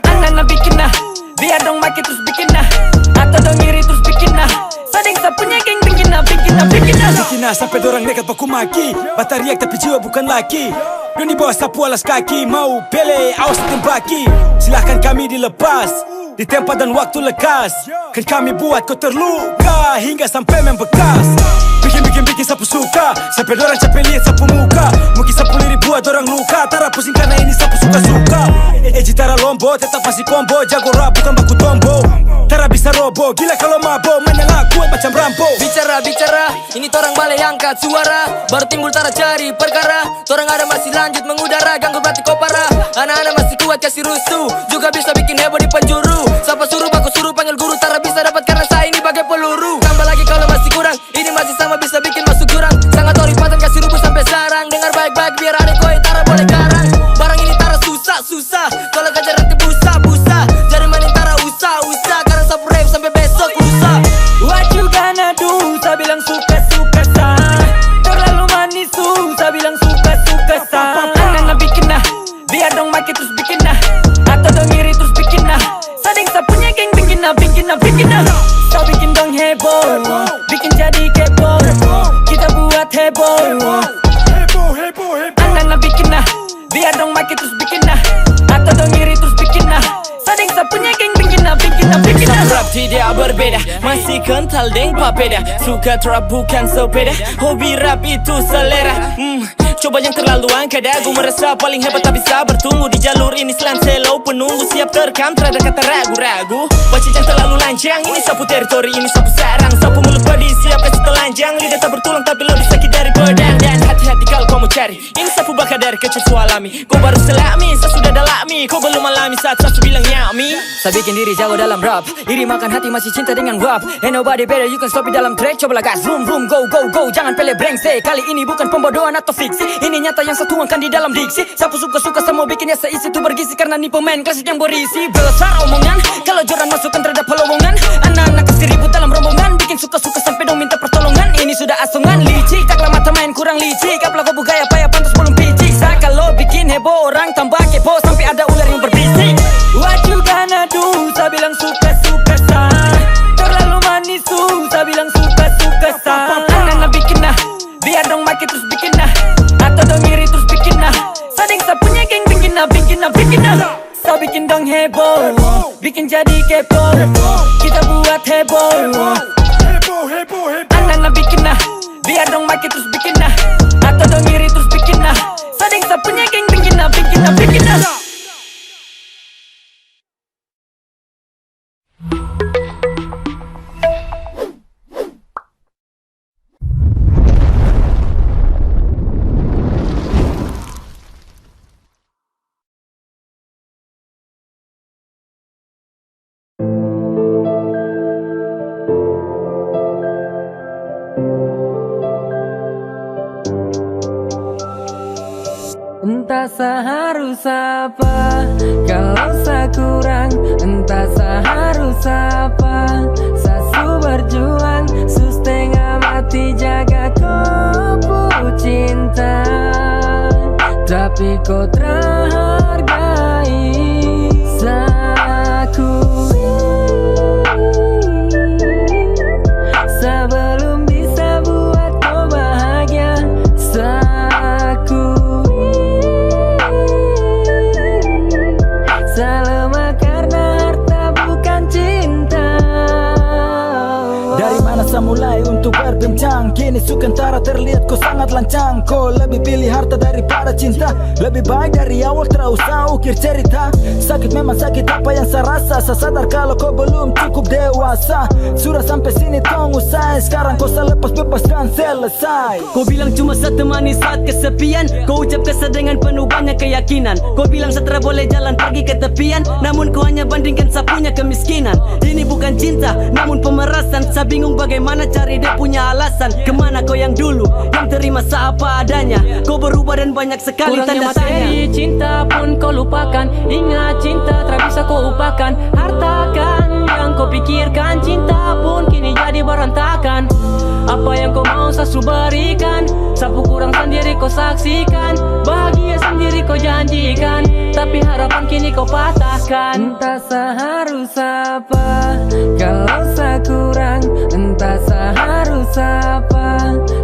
Anak-anak bikin nah, biar dong makin terus bikin nah. Atau dong iri terus bikin nah. Sading saya punya geng bikin nah. Bikina sampai dorang nekat baku maki. Batariak tapi jiwa bukan laki. Doni bawa sapu alas kaki, mau pele awas tembaki. Silahkan kami dilepas di tempat dan waktu lekas. Kan kami buat kau terluka hingga sampai membekas. Bikin sapu suka, sampai dorang capek lihat sapu muka. Mungkin sapu lirik buat dorang luka, tara pusing karena ini sapu suka-suka. Tara lombo, tetap masih combo. Jago rap bukan baku tombo. Tara bisa robo, gila kalau mabo. Menyala kuat macam Rambo. Bicara, ini torang balai angkat suara. Baru timbul tara cari perkara. Torang ada masih lanjut mengudara, ganggu berarti kau parah. Anak-anak masih kuat kasih rusuh, juga bisa bikin heboh di penjuru. Siapa suruh baku suruh panggil guru, tara bisa dapat karena saya ini bagai peluru. Tambah lagi kalau masih kurang, ini masih sama bisa bikin masuk jurang. Sangat oripatan kasih rubuh sampai sarang. Dengar baik-baik biar adek koi tara boleh karang. Barang ini tara susah. Kalau kejar nanti busa. Jari manin tara Kau bikin dong heboh, bikin jadi kepo. Kita buat heboh. Anak-anak bikin nah, biar dong makin terus bikin nah. Atau dong iri terus bikin nah. Sading sapunya geng bikin nah. Rap tidak berbeda, masih kental deng papeda. Suka trap bukan sepeda, hobi rap itu selera. Coba yang terlalu angka dagu, merasa paling hebat tapi sabar tunggu. Di jalur ini selan selo penunggu, siap terkam terhadap kata ragu-ragu. Baca yang terlalu lancang, ini sapu teritori, ini sapu sarang. Sapu mulut badi, siap kasih telanjang. Lidah tak bertulang tapi lo disakit dari pedang. Dan hati-hati kalau kau mau cari, ini sapu bakar dari kecil sualami. Kau baru selami, saya sudah dalami. Kau belum alami saat saya bilang nyami. Saya bikin diri jago dalam rap, iri makan hati masih cinta dengan rap. Ain't nobody better, you can stop it dalam track. Cobalah gas, vroom vroom, go go go. Jangan pele brengsek, kali ini bukan pembodohan atau fiksi. Ini nyata yang saya tuangkan di dalam diksi. Sapu suka-suka semua bikinnya seisi tuh bergizi. Karena nih pemain klasik yang berisi. Besar omongan, kalau Jordan masukkan terhadap lowongan. Anak-anak kasih ribut dalam rombongan. Bikin suka-suka sampai dong minta pertolongan. Ini sudah asongan, licik. Taklah mata main kurang licik. Apalagi kau bugaya payah pantas belum picik. Saya kalau bikin heboh orang tambah kepo. Sampai ada ular yang berbisik. What you gonna do? Saya bilang suka-suka sah. Terlalu manis tuh, saya bilang suka-suka sah. Anak-anak bikin nah, biar dong makin terus bikin nah. Atau dong iri terus bikin nah. Sading sapunya geng bikin nah. Saya bikin dong heboh, bikin jadi kepo. Kita buat heboh. Anak-anak bikin nah, biar dong makin terus bikin nah. Atau dong iri terus bikin nah. Sading sapunya geng bikin nah. Entah seharus apa kalau saya kurang, entah seharus apa. Sasu berjuang, setengah mati jaga kau cinta. Tapi kau terhargai, sakui. Sebelum bisa buat kau bahagia, sakui. Selama karena harta bukan cinta. Dari mana saya mulai untuk berbincang? Kini sukantara terlihat kau sangat lancang. Kau lebih pilih harta daripada cinta. Lebih baik dari awal terus usah ukir cerita. Sakit memang sakit apa yang saya rasa. Saya sadar kalau kau belum cukup dewasa. Sudah sampai sini tong usai. Sekarang kau saya lepas bebas dan selesai. Kau bilang cuma saya temani saat kesepian. Kau ucap kesal dengan penuh banyak keyakinan. Kau bilang setelah boleh jalan pergi ke tepian. Namun kau hanya bandingkan saya punya kemiskinan. Ini bukan cinta, namun pemerasan. Saya bingung bagaimana cari dia punya alasan. Kemana kau yang dulu, yang terima saya apa adanya. Kau berubah dan banyak sekali tanda tanya. Cinta pun kau lupakan. Ingat cinta tak bisa kau upakan. Harta kan yang kau pikirkan. Cinta pun kini jadi berantakan. Apa yang kau mau saya berikan. Sapu kurang sendiri kau saksikan. Bahagia sendiri kau janjikan. Tapi harapan kini kau patahkan. Entah seharus apa kalau saya kurang, entah seharus apa.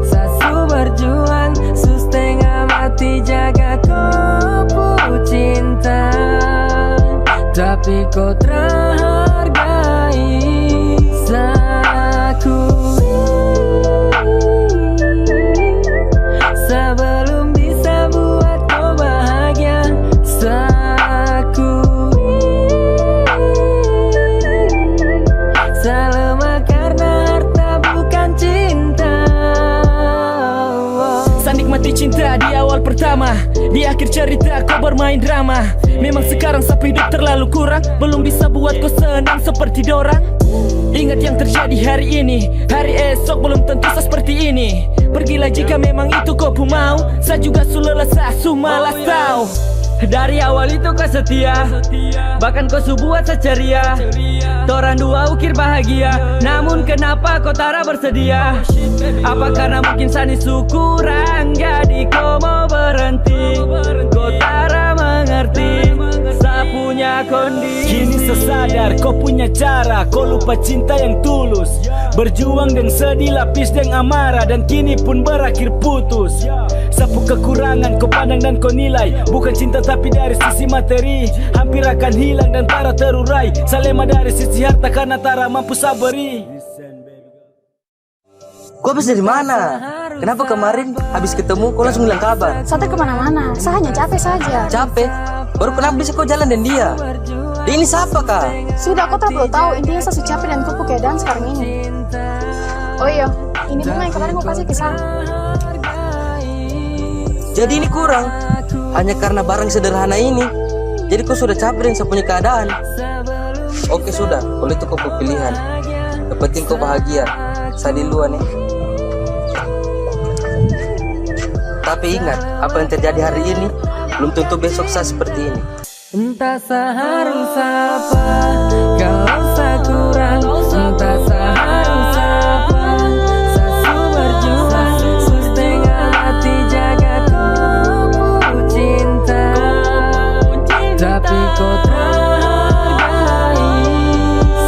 Sasu berjuang, setengah mati jaga kau cinta. Tapi kau terhargai, sakui. Sebelum bisa buat kau bahagia, sakui. Selama karena harta bukan cinta. Saya nikmati cinta di awal pertama. Di akhir cerita kau bermain drama. Memang sekarang saya hidup terlalu kurang. Belum bisa buat kau senang seperti dorang. Ingat yang terjadi hari ini. Hari esok belum tentu saya seperti ini. Pergilah jika memang itu kau pun mau. Saya juga sulelah saya malas tahu. Dari awal itu kau setia, bahkan kau buat saya ceria. Toran dua ukir bahagia, namun kenapa kau tara bersedia? Apa karena mungkin sani kurang, jadi kau mau berhenti? Kau tara mengerti, saya punya kondisi. Kini sesadar kau punya cara, kau lupa cinta yang tulus. Berjuang dan sedih, lapis dan amarah, dan kini pun berakhir putus. Sapu kekurangan kau pandang dan kau nilai, bukan cinta tapi dari sisi materi. Hampir akan hilang dan tara terurai. Salema dari sisi harta karena tara mampu sabari. Kau habis dari mana? Kenapa kemarin habis ketemu kau langsung bilang kabar? Saya kemana-mana, saya hanya capek saja. Capek? Baru kenapa bisa kau jalan dan dia? Dia ini siapa kak? Sudah, kau tak perlu tahu. Intinya saya capek dan kupu keadaan sekarang ini. Oh iya, ini bunga yang kemarin kau kasih ke saya. Jadi ini kurang? Hanya karena barang sederhana ini? Jadi kau sudah capek dengan saya punya keadaan? Oke sudah, kalau itu kau pilihan. Yang penting kau bahagia. Saya di luar nih. Tapi ingat, apa yang terjadi hari ini belum tentu besok saya seperti ini. Entah seharus apa kalau saya kurang, entah seharus apa saya berjuang, setengah hati jaga ku cinta, tapi kau terhargai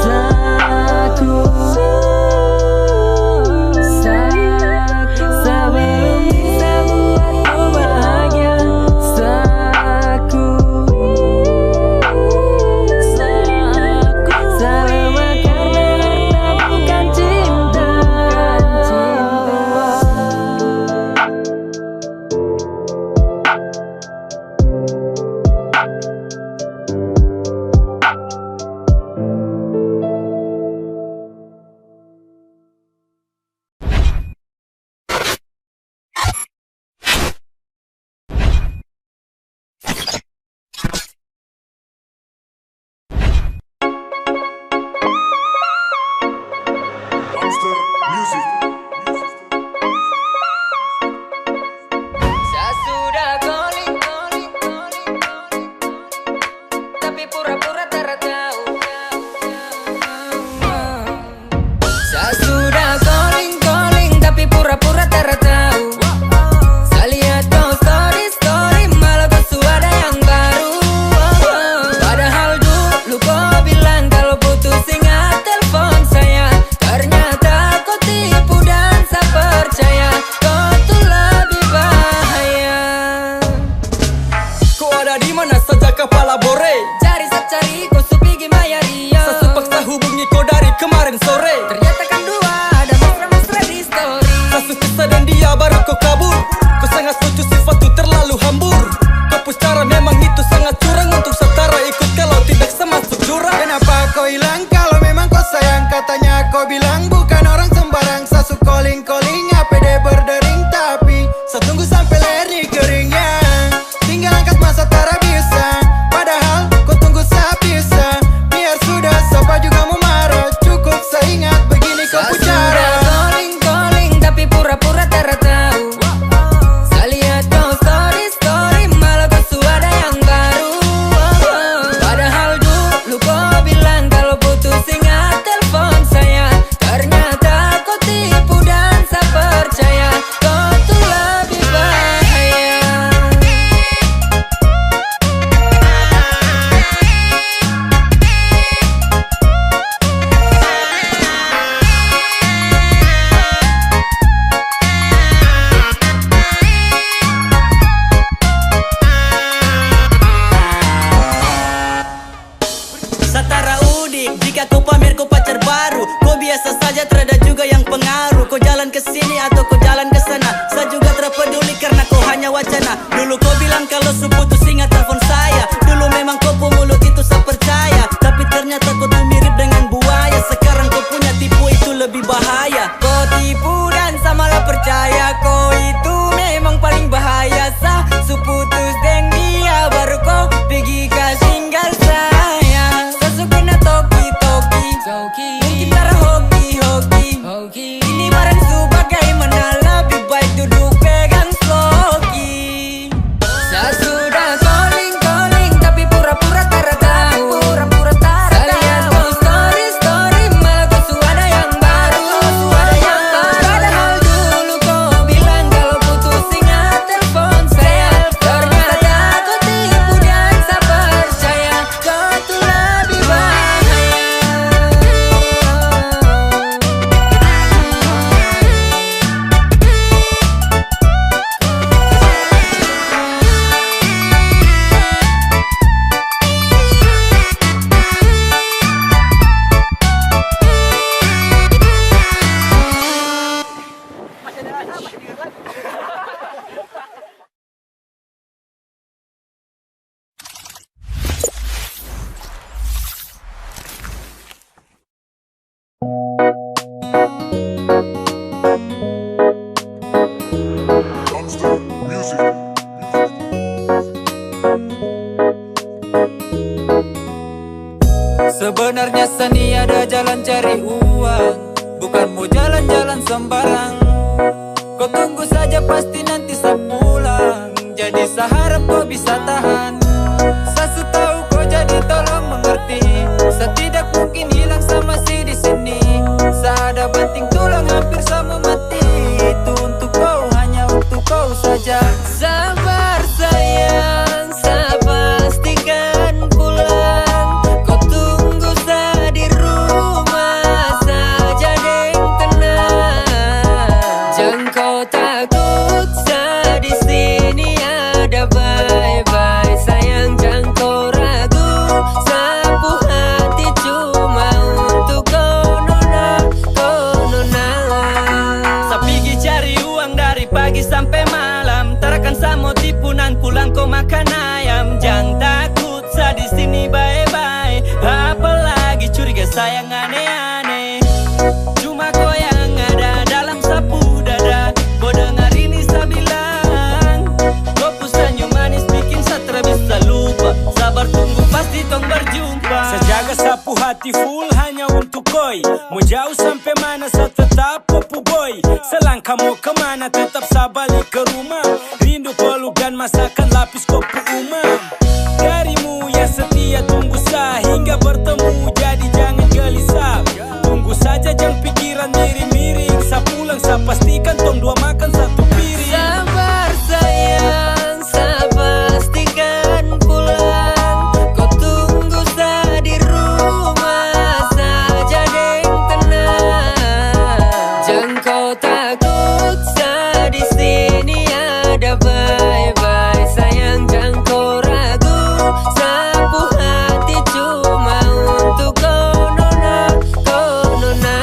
saku. Sebelum bisa buatku bahagia, saku. Selama karena harta bukan cinta. Saya sudah calling, tapi pura-pura tak tahu. Saya sudah calling, tapi pura-pura tak tahu. Saya lihat kau story, malah kau sudah ada yang baru. Padahal dulu kau bilang kalau putus ingat telepon saya. Ternyata kau tipu dan saya percaya kau tuh lebih bahaya. Kau ada di mana saja kepala bore? Cari kau supigi maya dia. Saya paksa hubungi kau dari kemarin sore. Ternyata kan dua ada mesra-mesra di story. Saya kisah dan dia baru kau kabur. Kau sangat lucu sifat tuh terlalu hambur. Kau pun cara memang itu sangat curang. Untuk setara ikut kalau tidak semasuk jurang. Kenapa kau hilang kalau memang kau sayang? Katanya kau bilang bukan orang sembarang. Sasu calling, APD berdering. Tapi saya tunggu sampai leher nih keringnya. Tinggal angkat masa tara bisa. Padahal kau tunggu saya bisa. Biar sudah siapa juga mau marah. Cukup saya ingat begitu. cari uang, bukan mau jalan-jalan sembarang. Kau tunggu saja pasti nanti saya pulang. Jadi saya harap kau bisa tahan. Saya tahu kau jadi tolong mengerti. Saya tidak mungkin hilang sama si di sini. Saya ada banting tulang hampir sama mati. Itu untuk kau, hanya untuk kau saja. Sabar sayang, saya pastikan pulang. Kau tunggu saya di rumah saja deng tenang. Jangan kau takut, saya di sini ada bye-bye. Sayang jangan kau ragu, sapu hati cuma untuk kau nona, kau nona. Saya pergi cari uang dari pagi sampai malam. Tarakan saya mau tipu nan pulang kau makan ayam. Jangan takut, saya di sini bye-bye. Apalagi curiga sayang aneh-aneh. Cuma kau yang ada dalam sapu dada. Kau dengar ini saya bilang. Kau pun senyum manis bikin saya bisa lupa. Sabar tunggu pasti tong berjumpa. Sejaga sapu hati full hanya untuk koi. Mau jauh sampai mana saya tetap popu boy. Selangkah mau kemana tetap saya balik ke rumah. Rindu peluk dan masakan lapis kopi umam. Darimu yang setia tunggu saya hingga bertemu. Jadi jangan gelisah, tunggu saja jangan pikiran miring-miring. Saya pulang saya pastikan tong dua makan satu piring. Sabar sayang, saya pastikan pulang. Kau tunggu saya di rumah saja deng tenang. Jangan kau takut, saya di sini ada bye-bye. Sayang jangan kau ragu, sapu hati cuma untuk kau nona, kau nona.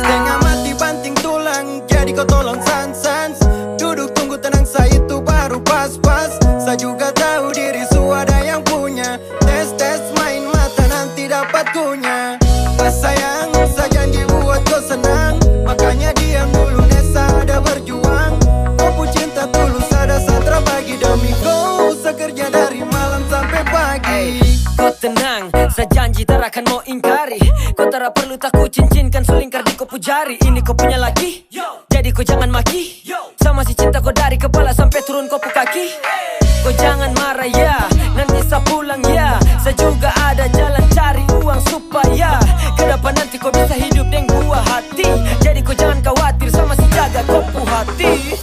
Setengah mati banting tulang, jadi kau tolong sans-sans. Duduk tunggu tenang, saya itu baru pas-pas. Saya juga tahu diri ada yang punya. Tes-tes main mata nanti dapat kunya. Pas sayang, saya janji buat kau senang. Makanya diam dulu, Nesa ada berjuang. Kau pun cinta tulus, ada satra bagi demi kau. Saya kerja dari malam sampai pagi. Kau tenang, saya janji tak akan mau ingkari. Kau tak perlu takut cincin kan selingkar di kopu jari. Ini kau punya lagi, jadi kau jangan maki. Sama si cinta kau dari kepala sampai turun kopu kaki. Kau jangan marah ya, nanti saya pulang ya. Saya juga ada jalan cari uang supaya ke depan nanti kau bisa hidup dengan buah hati. Jadi kau jangan khawatir sama si jaga kopu hati.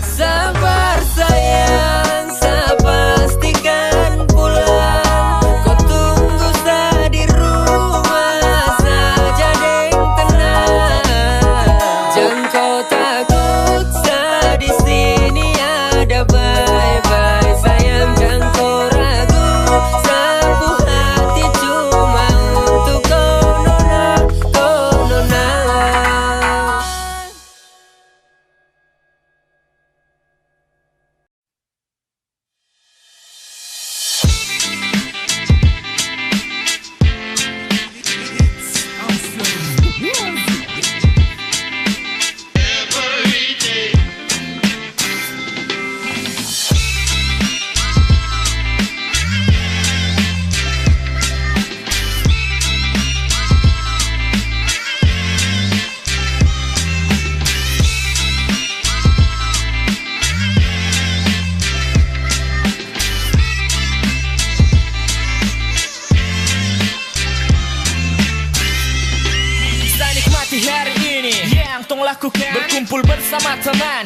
Sabar sayang, saya pastikan pulang. Kau tunggu saya di rumah saja deng tenang. Jangan kau takut, saya di sini ada bye-bye. Sayang jangan kau ragu, sapu hati cuma untuk kau nona, kau nona. Lakukan berkumpul bersama teman,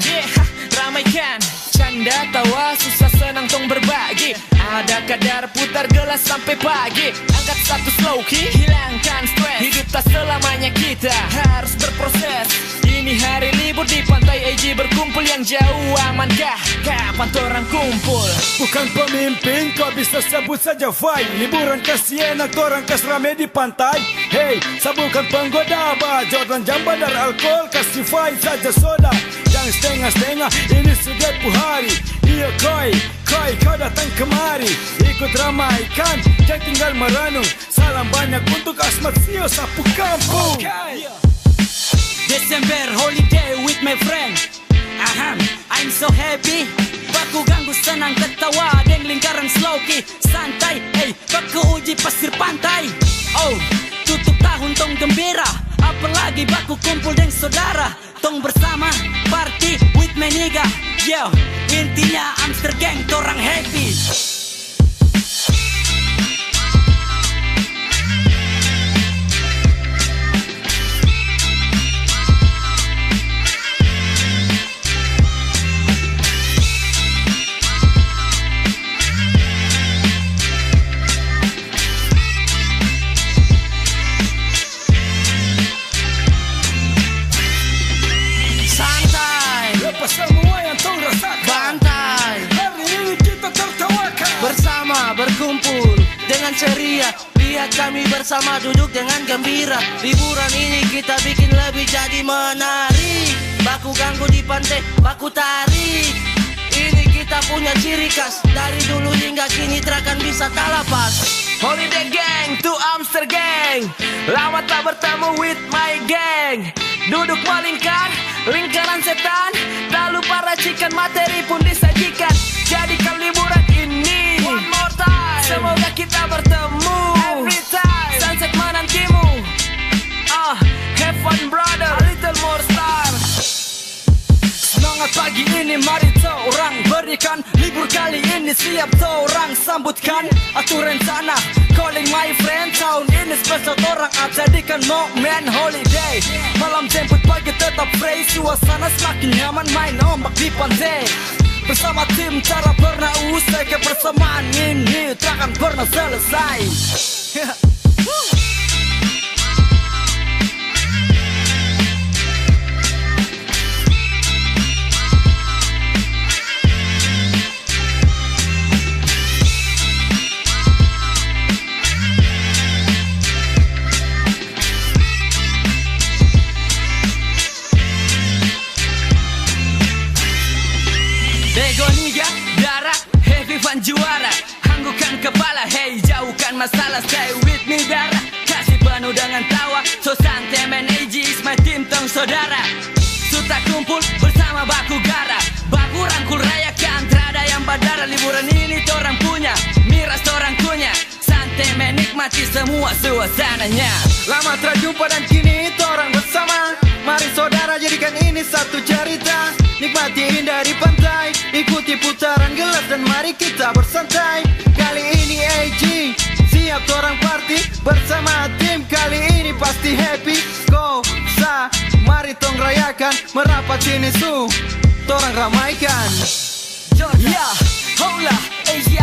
ramaikan canda tawa susah senang tong berbagi. Ada kadar putar gelas sampai pagi. Angkat satu slow key, hilangkan stres. Hidup tak selamanya kita harus berproses. Ini hari libur di pantai AJ berkumpul. Yang jauh amankah? Kapan torang kumpul? Bukan pemimpin, kau bisa sebut saja vibe. Liburan ke Siena, torang kas rame di pantai. Hey, saya bukan penggoda, Jordan jam bandar alkohol. Kasih vibe saja soda, jangan setengah-setengah. Ini sudah hari. Iya koi, kau datang kemari. Ikut ramaikan, jangan tinggal merenung. Salam banyak untuk Asmat Sio sapu kampung. Desember holiday with my friend. I'm so happy. Baku ganggu senang ketawa deng lingkaran slow key. Santai, hey, baku uji pasir pantai. Oh, tutup tahun tong gembira. Apalagi baku kumpul dengan saudara. Tong bersama party with my nigga. Yo, intinya Amster Gang torang happy. Semua yang tong rasakan Bantai, hari ini kita tertawakan bersama berkumpul dengan ceria. Lihat kami bersama duduk dengan gembira. Liburan ini kita bikin lebih jadi menarik. Baku ganggu di pantai, baku tarik. Ini kita punya ciri khas. Dari dulu hingga kini terakan bisa tak lepas. Holiday Gang to Amster Gang. Lama tak bertemu with my gang. Duduk melingkar, lingkaran setan. Tak lupa racikan materi pun disajikan. Jadikan liburan ini one more time. Semoga kita bertemu every time. Sunset menantimu. Have fun brother, a little more star. Semangat pagi ini mari orang berikan. Libur kali ini siap orang sambutkan. Atur rencana calling my friend. Tahun ini spesial orang jadikan momen holiday. Malam jemput pagi tetap fresh. Suasana semakin nyaman main ombak di pantai. Bersama tim cara pernah usai. Kebersamaan ini takkan pernah selesai. Begoniga, darah, heavy fun juara. Hanggukan kepala, hey jauhkan masalah. Stay with me darah, kasih penuh dengan tawa. So santai man, AG is my team tong saudara. Suta kumpul bersama baku gara. Baku rangkul rayakan, terada yang badara. Liburan ini torang punya, miras torang punya. Santai menikmati semua suasananya. Lama terjumpa dan kini torang bersama. Mari saudara jadikan ini satu cerita. Nikmati indah di pantai. Ikuti putaran gelas dan mari kita bersantai. Kali ini AG siap torang party. Bersama tim kali ini pasti happy. Go sa, mari tong rayakan. Merapat sini su, torang ramaikan. Ya, hola,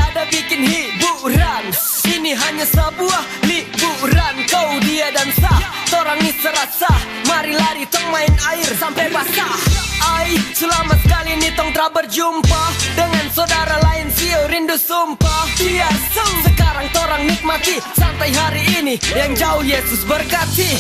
ada bikin hiburan. Ini hanya sebuah liburan. Kau, dia dan sah, torang ini serasa. Mari lari tong main air sampai basah. Ai, selamat sekali nih tong telah berjumpa dengan saudara lain sio rindu sumpah. Biasa, sekarang torang nikmati santai hari ini. Yang jauh Yesus berkati.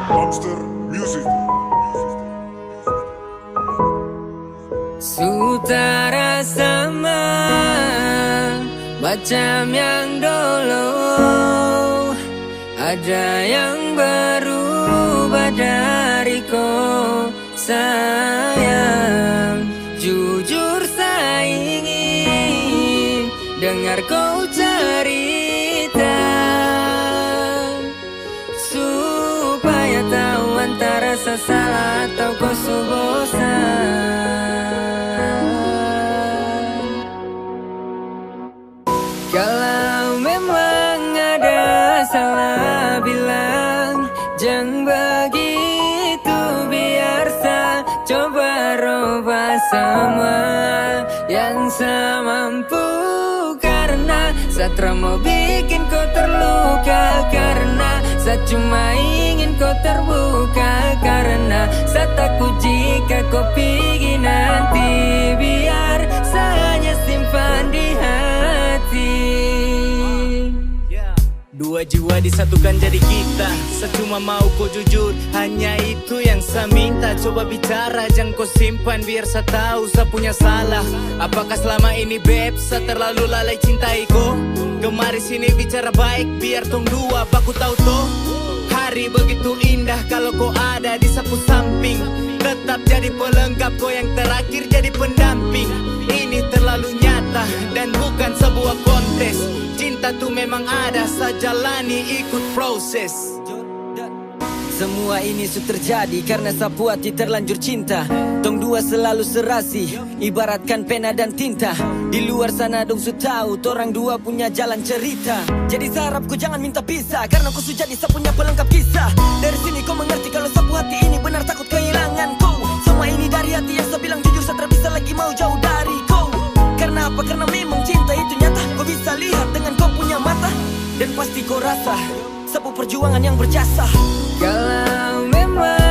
Monster Music. Sutara sama macam yang dulu. Ada yang berubah dariku sayang. Jujur saya ingin dengar kau cerita, supaya tahu antara salah atau kau bosan. semua yang semampu. Karena Satra mau bikin kau terluka, karena Saya cuma ingin kau terbuka, karena saya takut jika kau pergi nanti. Biar saya hanya simpan di hati. Dua jiwa disatukan jadi kita. Saya cuma mau kau jujur, hanya itu yang saya minta. Coba bicara, jangan kau simpan, biar saya tahu saya punya salah. Apakah selama ini beb, saya terlalu lalai cintai kau? Kemari sini bicara baik, biar tong dua baku tahu toh. Hari begitu indah kalau kau ada di sapu samping. Tetap jadi pelengkap, kau yang terakhir jadi pendamping. Ini terlalu nyata dan bukan sebuah kontes. Cinta tuh memang ada, saya jalani ikut proses. Semua ini sudah terjadi karena sapu hati terlanjur cinta. Tong dua selalu serasi, ibaratkan pena dan tinta. Di luar sana dong su tahu, torang dua punya jalan cerita. Jadi saya harap kau jangan minta pisah, karena kau sudah jadi saya punya pelengkap kisah. Dari sini kau mengerti kalau sapu hati ini benar takut kehilangan kau. Semua ini dari hati yang saya bilang jujur, saya tak bisa lagi mau jauh dari kau. Karena apa? Karena memang cinta itu nyata. Kau bisa lihat dengan kau punya mata, dan pasti kau rasa sapu perjuangan yang berjasa. Kalau memang